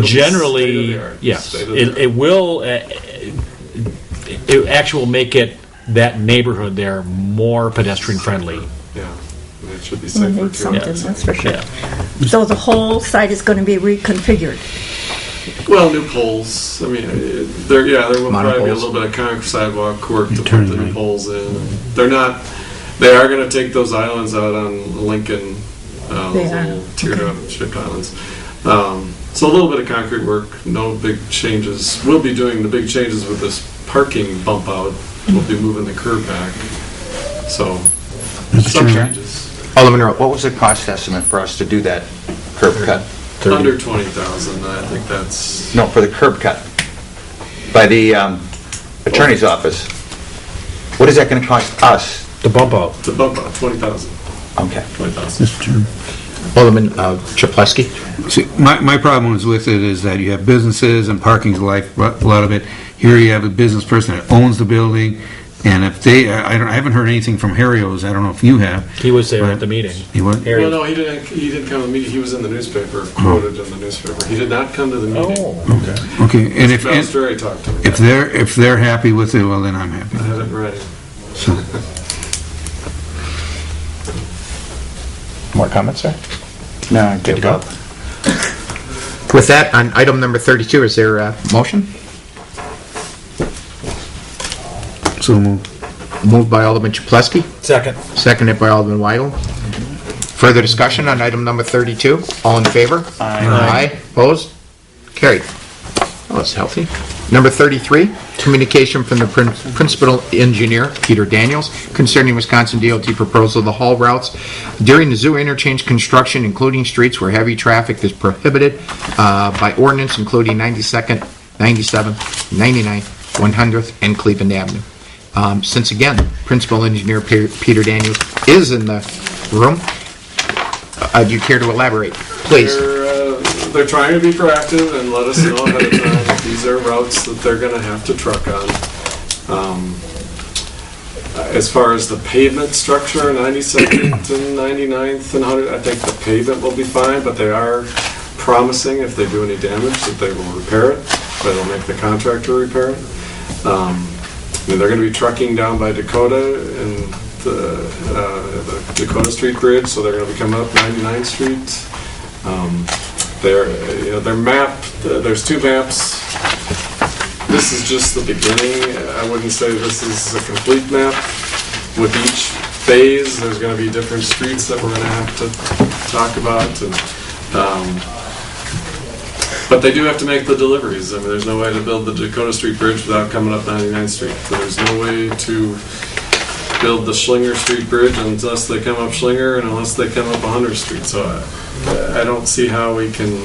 generally, yes, it will. It actually will make it that neighborhood there more pedestrian friendly. Yeah, it should be We safer need too. something, that's for sure. So the whole site is going to be reconfigured. Well, new poles. I mean, there will probably be a Monopoles. little bit of concrete sidewalk work to put the new poles in. They're not. They are going to take those islands out on Lincoln. Those They are, little tiered up shaped islands. So a little bit of concrete work. No big changes. We'll be doing the big changes with this parking bump out. We'll be moving the curb back. So some changes. Alderman Earl, what was the cost estimate for us to do that curb cut? Under 20,000. I think that's. No, for the curb cut by the attorney's office. What is that going to cost us? The bump out. The bump out, 20,000. Okay. 20,000. Mr. Chairman. Alderman Chaplesky? See, my problem is with it is that you have businesses and parking's a lot of it. Here you have a business person that owns the building, and if they, I haven't heard anything from Harrio's. I don't know if you have. He was there at the meeting. He was? Well, no, he didn't come to the meeting. He was in the newspaper, quoted in the newspaper. He did not come to the meeting. Oh. Okay, and Balestrieri talked to me. if they're happy with it, well, then I'm happy. I had it ready. So, More comments, sir? No, give up. With that, on item number 32, is there a motion? so moved. Moved by Alderman Chaplesky, Second. seconded by Alderman Weigel. Further discussion on item number 32? All in favor? Aye. Opposed? Carried. Oh, that's healthy. Number 33, communication from the principal engineer, Peter Daniels, concerning Wisconsin DOT proposal, the haul routes during the zoo interchange construction, including streets where heavy traffic is prohibited by ordinance, including 92nd, 97th, 99th, 100th, and Cleveland Avenue. Since again, principal engineer Peter Daniels is in the room, do you care to elaborate? Please. They're trying to be proactive and let us know ahead of time that these are routes that they're going to have to truck on. As far as the pavement structure, 92nd and 99th and 100th, I think the pavement will be fine, but they are promising if they do any damage that they will repair it. They'll make the contractor repair it. They're going to be trucking down by Dakota and the Dakota Street Bridge, so they're going to be coming up 99th Street. Their map, there's two maps. This is just the beginning. I wouldn't say this is a complete map. With each phase, there's going to be different streets that we're going to have to talk about. But they do have to make the deliveries. I mean, there's no way to build the Dakota Street Bridge without coming up 99th Street. There's no way to build the Schlinger Street Bridge unless they come up Schlinger and unless they come up 100th Street. So I don't see how we can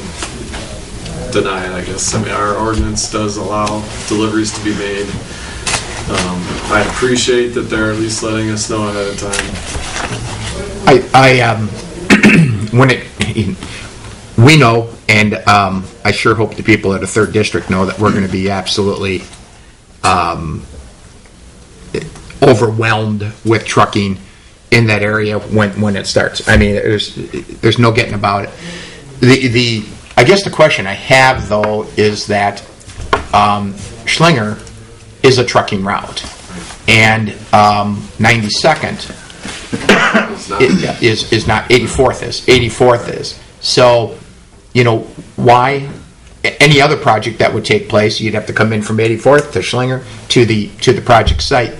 deny it, I guess. I mean, our ordinance does allow deliveries to be made. I appreciate that they're at least letting us know ahead of time. We know, and I sure hope the people at the 3rd District know that we're going to be absolutely overwhelmed with trucking in that area when it starts. I mean, there's no getting about it. I guess the question I have, though, is that Schlinger is a trucking route, and 92nd is not. 84th is. 84th is. So, why? Any other project that would take place, you'd have to come in from 84th to Schlinger to the project site.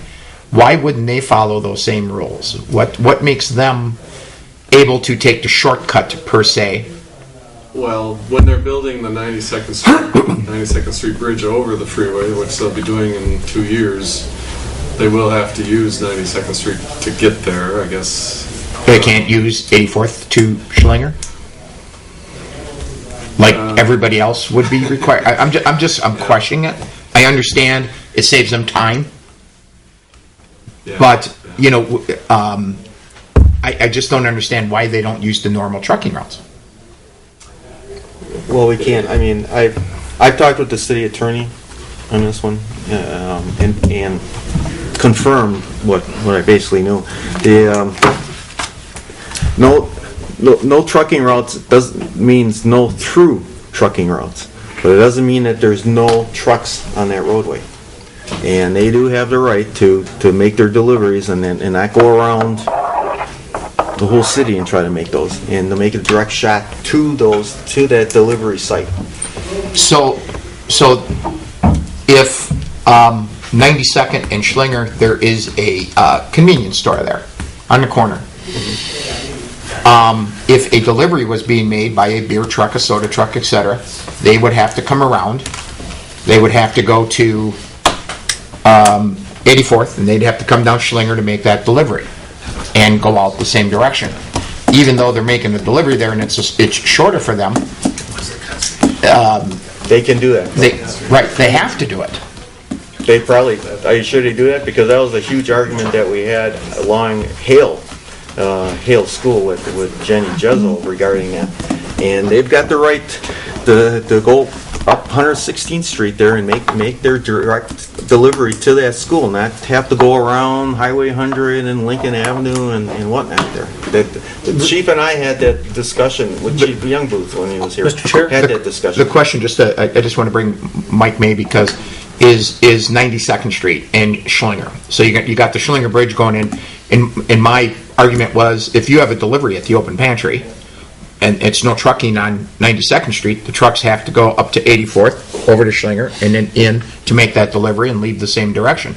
Why wouldn't they follow those same rules? What makes them able to take the shortcut per se Well, when they're building the 92nd Street Bridge over the freeway, which they'll be doing in 2 years, they will have to use 92nd Street to get there, I guess. They can't use 84th to Schlinger? Like everybody else would be required? I'm questioning it. I understand it saves them time, but, you know, I just don't understand why they don't use the normal trucking routes. Well, we can't, I mean, I've talked with the city attorney on this one, and confirmed what I basically knew. No trucking routes means no through trucking routes, but it doesn't mean that there's no trucks on that roadway. And they do have the right to make their deliveries and not go around the whole city and try to make those, and to make a direct shot to that delivery site. So if 92nd and Schlinger, there is a convenience store there on the corner. If a delivery was being made by a beer truck, a soda truck, etc., they would have to come around. They would have to go to 84th, and they'd have to come down Schlinger to make that delivery and go out the same direction. Even though they're making the delivery there and it's shorter for them, they can do that. They have to do it. They probably, are you sure they do that? Because that was a huge argument that we had along Hale School with Jenny Jezel regarding that. And they've got the right to go up 116th Street there and make their direct delivery to that school, not have to go around Highway 100 and Lincoln Avenue and whatnot there. The chief and I had that discussion with Chief Youngbooth when he was here. Mr. Chair, had that discussion. The question, I just want to bring Mike May, because is 92nd Street and Schlinger. So you got the Schlinger Bridge going in, and my argument was, if you have a delivery at the open pantry and it's no trucking on 92nd Street, the trucks have to go up to 84th, over to Schlinger, and then in to make that delivery and leave the same direction.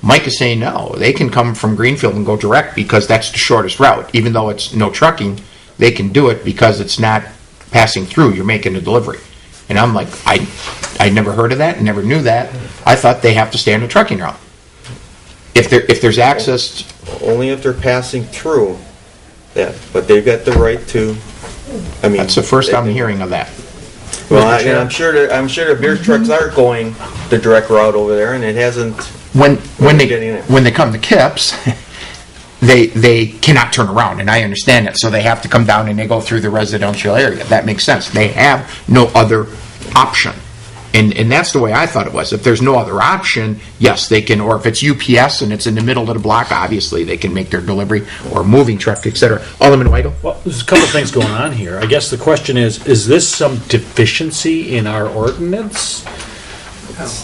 Mike is saying no, they can come from Greenfield and go direct because that's the shortest route. Even though it's no trucking, they can do it because it's not passing through, you're making a delivery. And I'm like, I never heard of that and never knew that. I thought they have to stay on the trucking route. If there's access... Only if they're passing through that, but they've got the right to, I mean... That's the first I'm hearing of that. Well, I'm sure the beer trucks are going the direct route over there, and it hasn't... When they come to Kips, they cannot turn around, and I understand that, so they have to come down and they go through the residential area. That makes sense. They have no other option. And that's the way I thought it was. If there's no other option, yes, they can, or if it's UPS and it's in the middle of the block, obviously they can make their delivery, or moving truck, etc. Alderman Weigel? Well, there's a couple of things going on here. I guess the question is this some deficiency in our ordinance?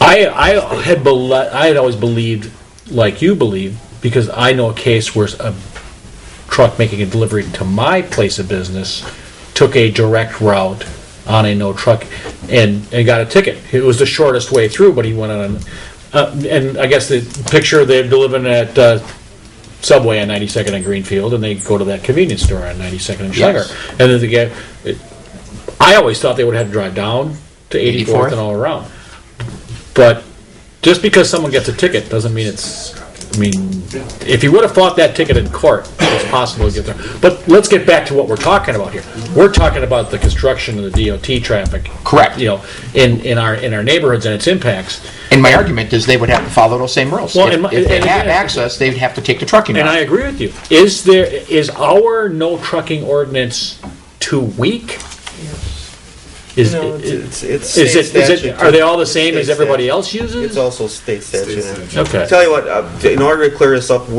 I had always believed, like you believe, because I know a case where a truck making a delivery to my place of business took a direct route on a no truck and got a ticket. It was the shortest way through, but he went on and I guess the picture, they're delivering at Subway on 92nd and Greenfield, and they go to that convenience store on 92nd and Schlinger. Yes. And then they get, I always thought they would have to drive down to 84th and all around. But just because someone gets a ticket doesn't mean if you would have fought that ticket in court, it's possible to get there. But let's get back to what we're talking about here. We're talking about the construction of the DOT traffic. Correct. You know, in our neighborhoods and its impacts. And my argument is they would have to follow those same rules. Well, if they have access, they'd have to take the trucking route. And I agree with you. Is our no trucking ordinance too weak? Are they all the same as everybody else uses? It's also state statute. Okay. I'll tell you what, in order to clear this up, and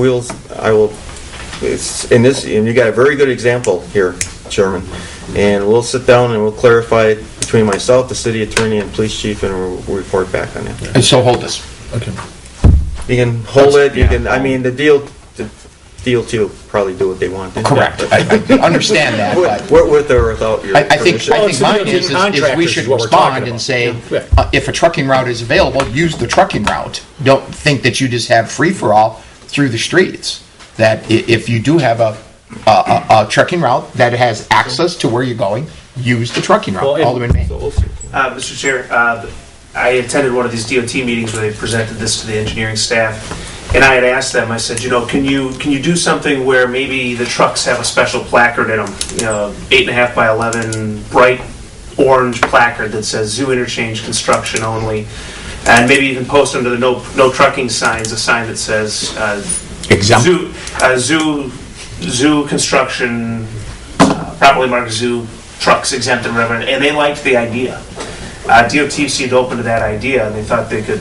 you got a very good example here, Chairman, and we'll sit down and we'll clarify it between myself, the city attorney, and police chief, and we'll report back on it. And so hold this. Okay. You can hold it, I mean, the DOT will probably do what they want. Correct. I understand that. With or without your I think permission. mine is we should respond and say, if a trucking route is available, use the trucking route. Don't think that you just have free-for-all through the streets. That if you do have a trucking route that has access to where you're going, use the trucking route. Well, and- Alderman May. Mr. Chair, I attended one of these DOT meetings where they presented this to the engineering staff, and I had asked them, I said, can you do something where maybe the trucks have a special placard in them, 8.5 by 11, bright orange placard that says Zoo Interchange construction only, and maybe even post under the no trucking signs a sign that says Exempt. Zoo construction, properly marked zoo trucks exempt and whatever, and they liked the idea. DOT seemed open to that idea, and they thought they could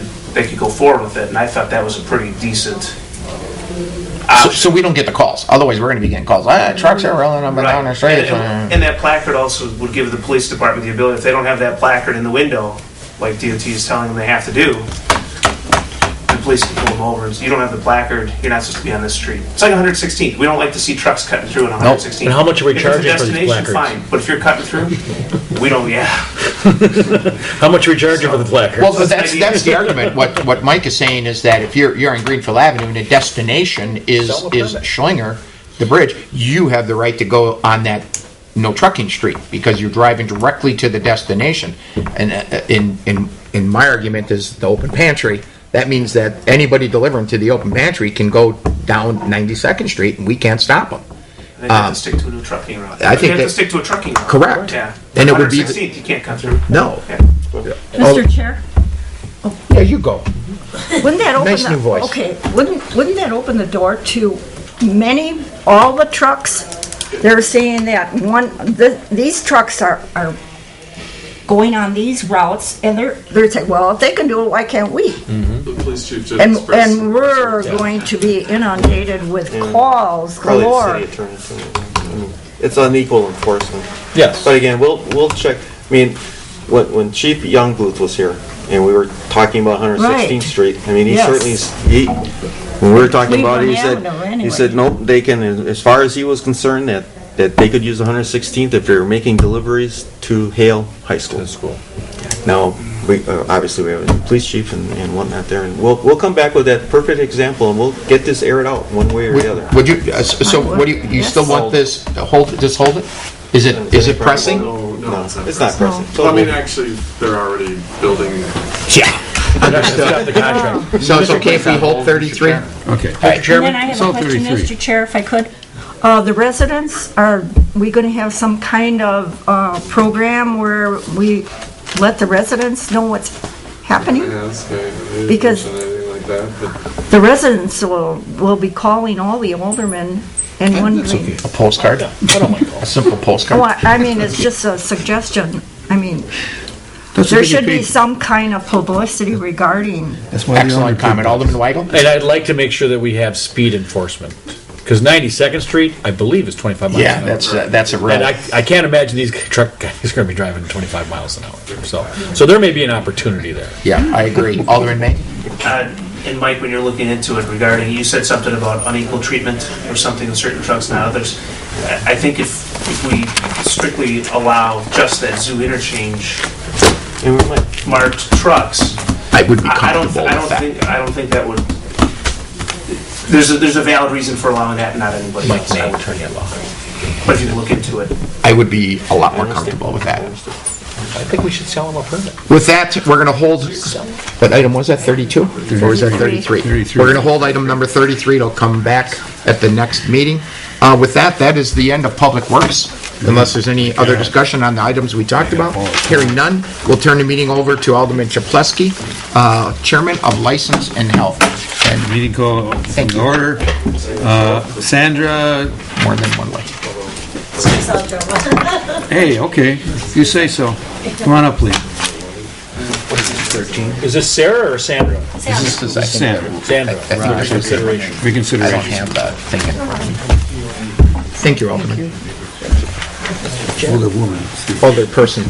go forward with it, and I thought that was a pretty decent option. So we don't get the calls. Otherwise, we're going to be getting calls. Trucks are rolling up and down the street. And that placard also would give the police department the ability, if they don't have that placard in the window, like DOT is telling them they have to do, the police can pull them over. You don't have the placard, you're not supposed to be on this street. It's like 116th. We don't like to see trucks cutting through on 116th. And how much are we If charging it's a for these destination, placards? fine. But if you're cutting through, we don't, How much are we charging for the placard? Well, but that's the argument. What Mike is saying is that if you're on Greenfield Avenue and the destination is Schlinger, the bridge, you have the right to go on that no trucking street because you're driving directly to the destination. And in my argument is the open pantry. That means that anybody delivering to the open pantry can go down 92nd Street and we can't stop them. They have to stick to a new trucking route. I think they have that- to stick to a trucking route. Correct. Yeah. And it would be 116th, you can't cut through. No. Yeah. Mr. Chair? Yeah, you go. Wouldn't that open Nice new voice. Okay, wouldn't that open the door to all the trucks? They're saying that these trucks are going on these routes, and they're saying, well, if they can do it, why can't we? The police chief did And express. we're going to be inundated with calls Probably the galore. city attorney. Too. I mean, it's unequal enforcement. Yes. But again, we'll check. I mean, when Chief Youngbooth was here and we were talking about 116th Right. Street, I mean, he Yes. certainly when we were talking about it, Cleveland Avenue, anyway. he said nope, they can. As far as he was concerned, that they could use 116th if they're making deliveries to Hale High School. Now, we obviously we have a police chief and whatnot there, and we'll come back with that perfect example, and we'll get this aired out one way or the other. Would you? So what do you still want this? Hold it. Is it pressing? No, it's not pressing. So, I mean, actually, they're already building. Yeah. Understood. The contract. So it's okay if we hold 33? Okay. Mr. Chairman? And then I have a question, Mr. Chair, if I could. The residents, are we going to have some kind of program where we let the residents know what's happening? Yes, they Because- mention anything like that, but The residents will be calling all the aldermen and wondering. A postcard? A simple postcard? Well, I mean, it's just a suggestion. I mean, That's there what you should be pay- some kind of publicity regarding. That's why the Excellent owner comment. could- Alderman Weigel? And I'd like to make sure that we have speed enforcement. Because 92nd Street, I believe, is 25 miles Yeah, an hour. that's a real. And I can't imagine these truck guys are going to be driving 25 miles an hour. So there may be an opportunity there. Yeah, I agree. Alderman May? And Mike, when you're looking into it regarding, you said something about unequal treatment or something in certain trucks and not others. I think if we strictly allow just that zoo interchange And we might. marked trucks, I would be I don't comfortable with that. I don't think that would. There's a valid reason for allowing that, and not anybody Mike else. May, I would attorney at law. But if you look into it. I would be a lot more comfortable with that. I think we should sell them a permit. With that, we're going to hold, what item was that, 32? Or was that 33? 33. We're going to hold item number 33, it'll come back at the next meeting. With that is the end of Public Works, unless there's any other discussion on the items we talked about. Hearing none, we'll turn the meeting over to Alderman Chaplesky, Chairman of License and Health. And Meeting call in order. Sandra, more than one way. hey, okay, you say so. Come on up, please. Is this Sarah or Sandra? This is, I think, Sandra. Sandra, for consideration. I don't Reconsideration. have the thing in front of me. Thank you, Alderman. Older woman. Older person.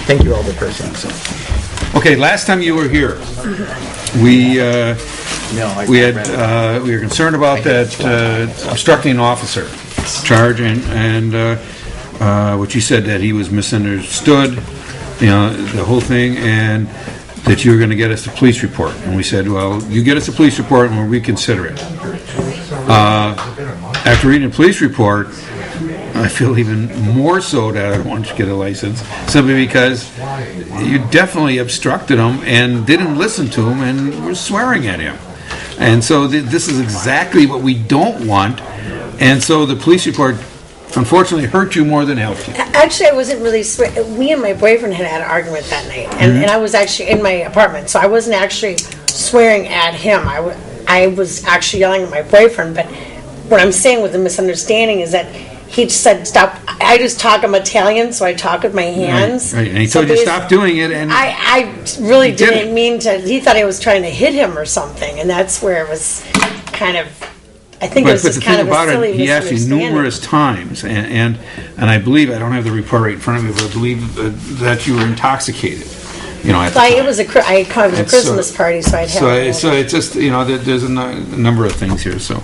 Thank you, older person. Okay, last time you were here, we were concerned about that obstructing officer charge and what you said that he was misunderstood, the whole thing, and that you were going to get us the police report. And we said, well, you get us the police report and we'll reconsider it. After reading the police report, I feel even more so that I don't want you to get a license, simply because you definitely obstructed him and didn't listen to him and were swearing at him. And so this is exactly what we don't want. And so the police report unfortunately hurt you more than helped you. Actually, I wasn't really me and my boyfriend had an argument that night, and I was actually in my apartment, so I wasn't actually swearing at him. I was actually yelling at my boyfriend, but what I'm saying with the misunderstanding is that he just said, stop. I just talk, I'm Italian, so I talk with my hands. Right. And he told you to stop doing it, and I really didn't mean to. He thought I was trying to hit him or something, and that's where it was kind of, I think it was just kind of a silly he asked you misunderstanding. numerous times, and I believe, I don't have the report right in front of me, but I believe that you were intoxicated. You know, at the time. It was a Christmas party, so I'd have. So it's just, you know, there's a number of things here. So,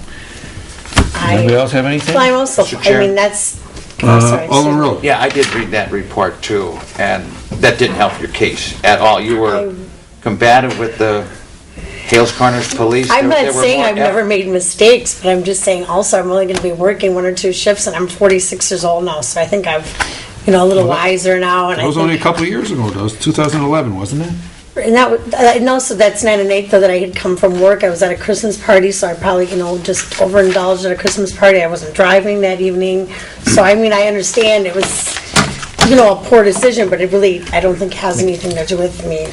anybody else have anything? Well, I'm also. I mean, that's. Sorry, Alderman Rowe. Yeah, I did read that report too, and that didn't help your case at all. You were combative with the Hales Corners police. I'm not saying I've never made mistakes, but I'm just saying also I'm only going to be working 1 or 2 shifts, and I'm 46 years old now, so I think I've, a little wiser now. And That was only a couple of years ago. That was 2011, wasn't it? And so that's 9 and 8 though, that I had come from work. I was at a Christmas party, so I probably, just overindulged at a Christmas party. I wasn't driving that evening. So, I mean, I understand it was, a poor decision, but I don't think has anything to do with me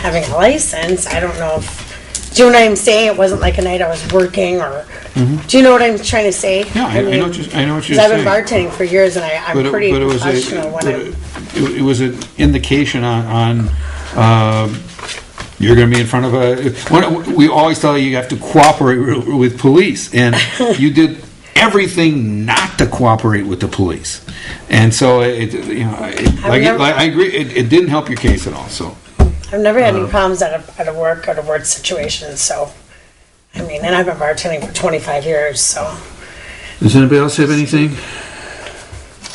having a license. I don't know if, do you know what I'm saying? It wasn't like a night I was working or, do you know what I'm trying to say? Yeah, I know what you're saying. Because I've been bartending for years and I'm pretty professional when I'm. It was an indication on you're going to be in front of we always tell you have to cooperate with police, and you did everything not to cooperate with the police, and so I agree, it didn't help your case at all. So I've never had any problems at a work situation. So, I mean, and I've been bartending for 25 years. So, does anybody else have anything?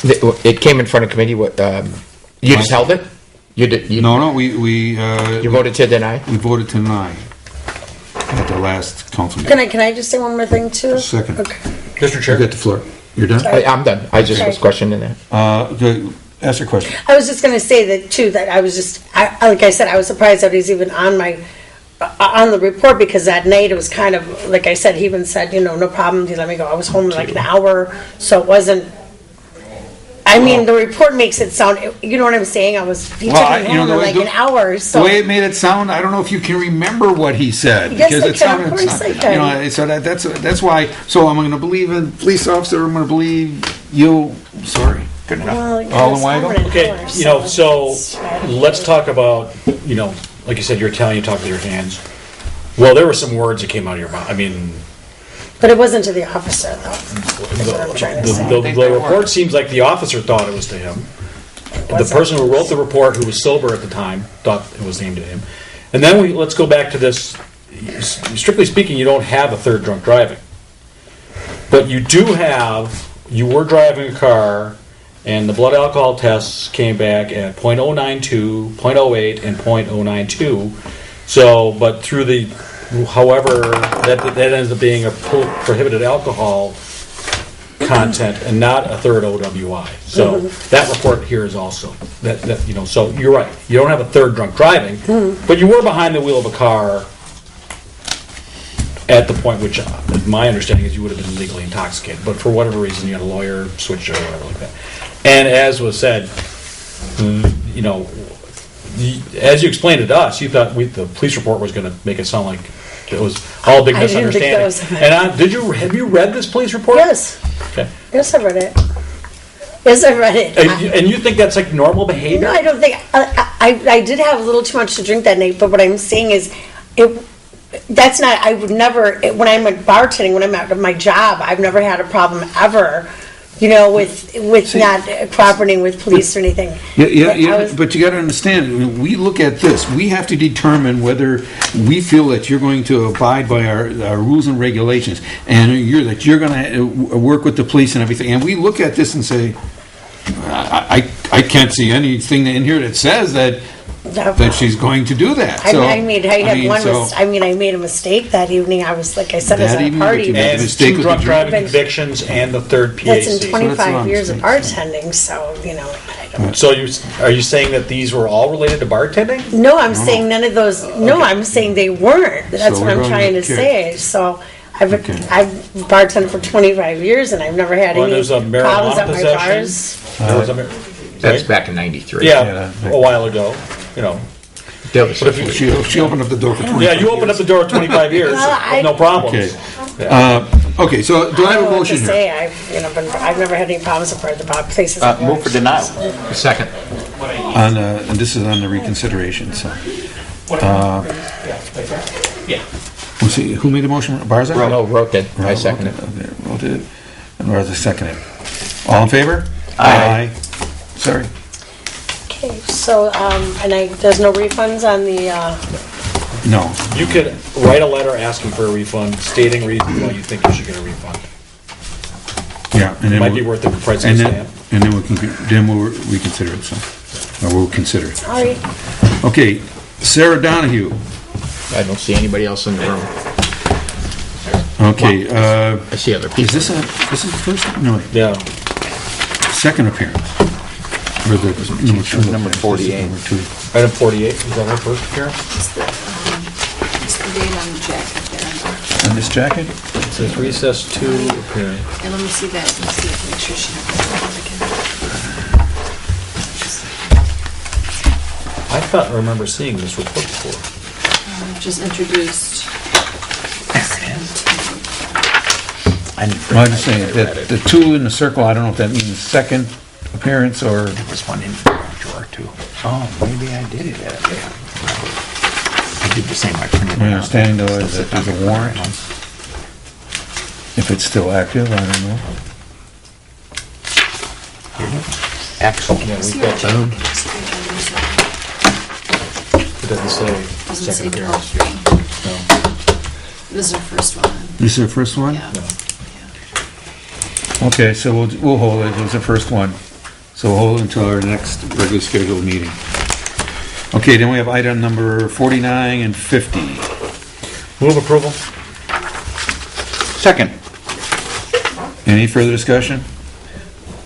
It came in front of committee. What you just held it? You did? No. We you voted to deny. We voted to deny at the last council meeting. Can I just say one more thing too? Second. Okay. Mr. Chair. You got the floor. You're done? I'm done. I just was questioning that. Ask your question. I was just going to say that too. That I was just, like I said, I was surprised that he's even on the report, because that night it was kind of like I said. He even said, no problem. He let me go. I was home in like an hour, so it wasn't. I mean, the report makes it sound. You know what I'm saying? He took me home in like an hour. So the way it made it sound, I don't know if you can remember what he said. Yes, I can. Of course I can. So that's why. So I'm going to believe in police officer. I'm going to believe you. Sorry. Good enough. Well, okay. So let's talk about. Like you said, you're Italian. You talk with your hands. Well, there were some words that came out of your mouth. I mean. But it wasn't to the officer, though. That's what I'm trying to say. The report seems like the officer thought it was to him. The person who wrote the report, who was sober at the time, thought it was aimed at him. And then let's go back to this. Strictly speaking, you don't have a third drunk driving. But you were driving a car, and the blood alcohol tests came back at .092, .08, and .092. So, but through the... However, that ends up being a prohibited alcohol content and not a third OWI. So that report here is also that. So you're right. You don't have a third drunk driving, but you were behind the wheel of a car at the point which, my understanding is, you would have been legally intoxicated. But for whatever reason, you had a lawyer switch or whatever like that. And as was said, as you explained it to us, you thought the police report was going to make it sound like it was all a big misunderstanding. Have you read this police report? Yes. Okay. Yes, I read it. Yes, I read it. And you think that's like normal behavior? No, I don't think. I did have a little too much to drink that night, but what I'm saying is, that's not. I would never. When I'm at bartending, when I'm at my job, I've never had a problem ever. With not cooperating with police or anything. But you got to understand, we look at this. We have to determine whether we feel that you're going to abide by our rules and regulations, and that you're going to work with the police and everything. And we look at this and say, I can't see anything in here that says that that she's going to do that. I So, I made so I made a mistake that evening. I was, like I said, I was That at a evening that party. you made And the mistake two of drunk the driving drink. convictions and the third That's in PAC. 25 years of long. bartending, so, you know, I don't. So are you saying that these were all related to bartending? No, I'm saying none of those, no, I'm saying they weren't. That's So what we're I'm going trying to to carry- say. So I've Okay. bartended for 25 years and I've never had Well, any there's a problems marijuana at my possession. bars. There was a That's right? back in 93. Yeah, a while ago, you know. That was- But if you, She opened up the door for 25 yeah, you opened up the door 25 years, Well, no problems. Okay. Okay, so do I have a don't know what motion to here? say. I've never had any problems at the bar places. I've Move for worked. denial. Second. And this is on the reconsideration, so. We'll see, who made the motion? Barza? No, wrote that. I second it. Okay, wrote it, and Barza seconded. All in favor? Aye. Sorry. Okay, so, there's no refunds on the, No. You could write a letter asking for a refund, stating reasons why you think you should get a refund. Yeah. And It then might be we'll- worth the price of and the then- stamp. And then we'll reconsider it, so, or we'll consider it. all right. Okay, Sarah Donahue. I don't see anybody else in the room. Okay, I see other people. is this is the first? No, wait, Yeah. second appearance. Or the number two. Number 48. Number two. Item 48, is that her first appearance? It's the date on the jacket there. On this jacket? It says recess 2 appearance. And let me see that, let me see it, make sure she has I thought I remember seeing this report before. it. Just introduced. Well, I'm just saying, that the two in the circle, I don't know if that means second appearance or, This one in the drawer too. Oh, maybe I did it. I did the same. I printed it my out. understanding though is that there's a warrant. If it's still active, I don't know. Excellent. Yeah, See we've your got, jacket, see your jacket, so- it doesn't say Doesn't say second appearance. 12-3. No. This is our first one. This is the first one? Yeah. Okay, so we'll hold it, it was the first one. So we'll hold it until our next regularly scheduled meeting. Okay, then we have item number 49 and 50. Move approval? Second. Any further discussion?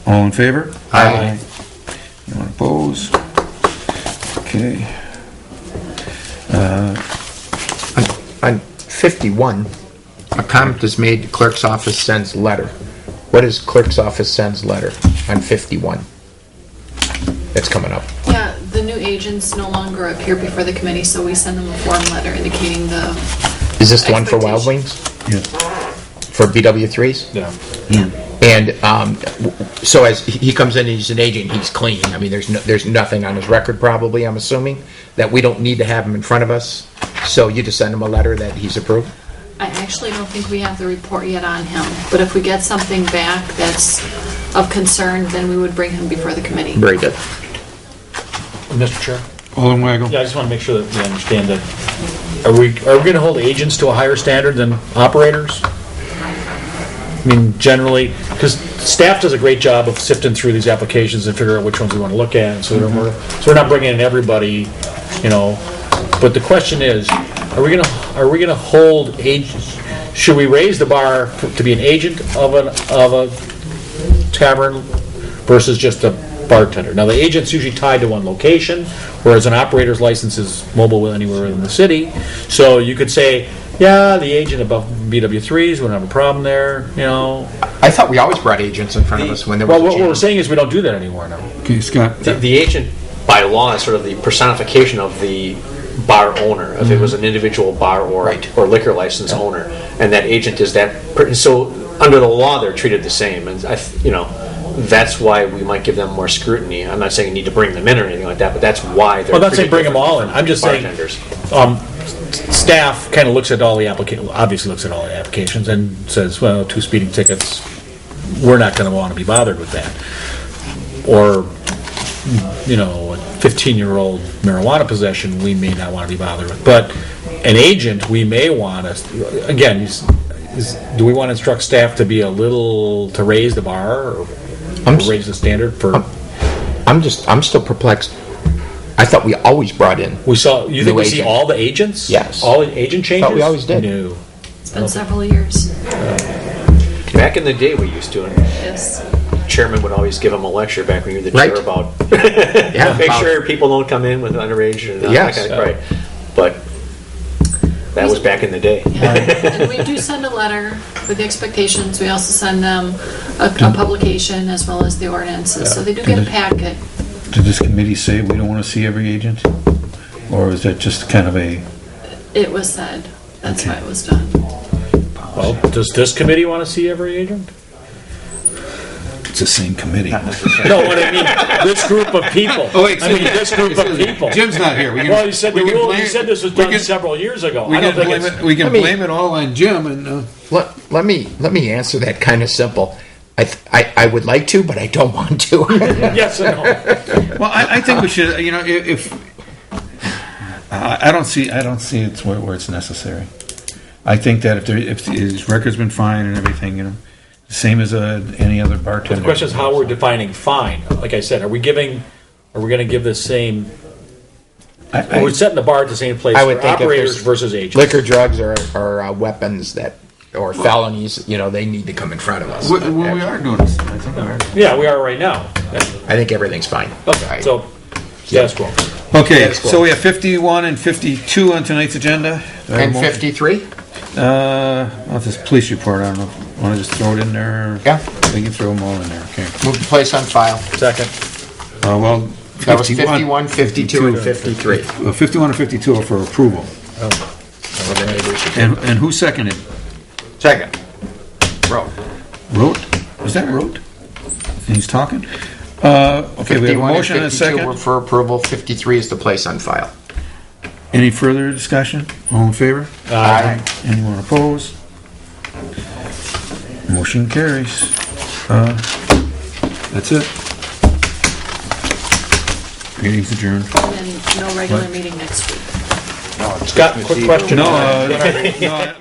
All in favor? Aye. Anyone opposed? Okay. On 51, a comment is made, the clerk's office sends letter. What is clerk's office sends letter on 51? It's coming up. Yeah, the new agents no longer appear before the committee, so we send them a form letter indicating the Is this the one for Wild expectation. Wings? Yeah. For BW3s? Yeah. And so as he comes in, he's an agent, he's clean. I mean, there's nothing on his record probably, I'm assuming, that we don't need to have him in front of us. So you just send him a letter that he's approved? I actually don't think we have the report yet on him, but if we get something back that's of concern, then we would bring him before the committee. Very good. Mr. Chair? Alderman Weigel? Yeah, I just want to make sure that we understand that. Are we going to hold agents to a higher standard than operators? I mean, generally, because staff does a great job of sifting through these applications and figure out which ones we want to look at, and so we're not bringing in everybody, you know. But the question is, are we gonna hold agents? Should we raise the bar to be an agent of a tavern versus just a bartender? Now, the agent's usually tied to one location, whereas an operator's license is mobile anywhere in the city. So you could say, yeah, the agent above BW3s, we don't have a problem there, you know. I thought we always brought agents in front of us when there was Well, a what we're change. saying is we don't do that anymore now. Okay, Scott? The agent, by law, is sort of the personification of the bar owner, if it was an individual bar or liquor license owner, and that agent is that, so under the law, they're treated the same, and that's why we might give them more scrutiny. I'm not saying you need to bring them in or anything like that, but that's why they're I'm not saying treated bring them different all in, I'm just saying, bartenders. staff kind of looks at all the obviously looks at all the applications and says, well, 2 speeding tickets, we're not going to want to be bothered with that. Or, you know, a 15-year-old marijuana possession, we may not want to be bothered with. But an agent, we may want to, again, do we want to instruct staff to be to raise the bar or raise the standard for? I'm still perplexed. I thought we always brought in. You think new we see agent. all the agents? Yes. All agent changes? Thought we always did. No. It's been several years. Back in the day, we used to, and Yes. chairman would always give them a lecture back when you were the Right. chair about, Yeah, make about- sure people don't come in with underage and Yes. that kind of, right. But that was back in the day. And we do send a letter with the expectations. We also send them a publication as well as the ordinances. So they do get a packet. Did this committee say we don't want to see every agent? Or is that just kind of a, It was said. That's why it was done. Well, does this committee want to see every agent? it's the same committee? No, what I mean, this group of people. Oh, wait, I mean, this group of people. Jim's not here. We can- Well, you said we can blame- you said this was we done can- several years ago. We I can don't think blame it's. it, we can Let me- blame it all on Jim and, Let me answer that kind of simple. I would like to, but I don't want to. Yes and no. well, I think we should, if, I don't see it's where it's necessary. I think that if his record's been fine and everything, same as any other bartender. The question is how we're defining fine. Like I said, are we going to give the same? We're setting the bar at the same place I would for think if operators there's versus agents. liquor, drugs, or weapons or felonies, they need to come in front of us. Well, we are doing this. I think we are. Yeah, we are right now. I think everything's fine. Okay, so status quo. Okay, That's cool. so we have 51 and 52 on tonight's agenda. Do I have And a motion? 53? Well, this police report, I don't know, want to just throw it in there? Yeah. We can throw them all in there, okay. Move to place on file. Second. Well, That was 51, 52, and 53. 51 and 52 are for approval. And who seconded? Second. Road. Wrote? Is that Wrote? He's talking? Okay, we have a 51 motion and a 52 were second. for approval, 53 is to place on file. Any further discussion? All in favor? Aye. Anyone opposed? Motion carries. That's it. Meeting's adjourned. And then no regular What? meeting next week. Scott, quick question. No,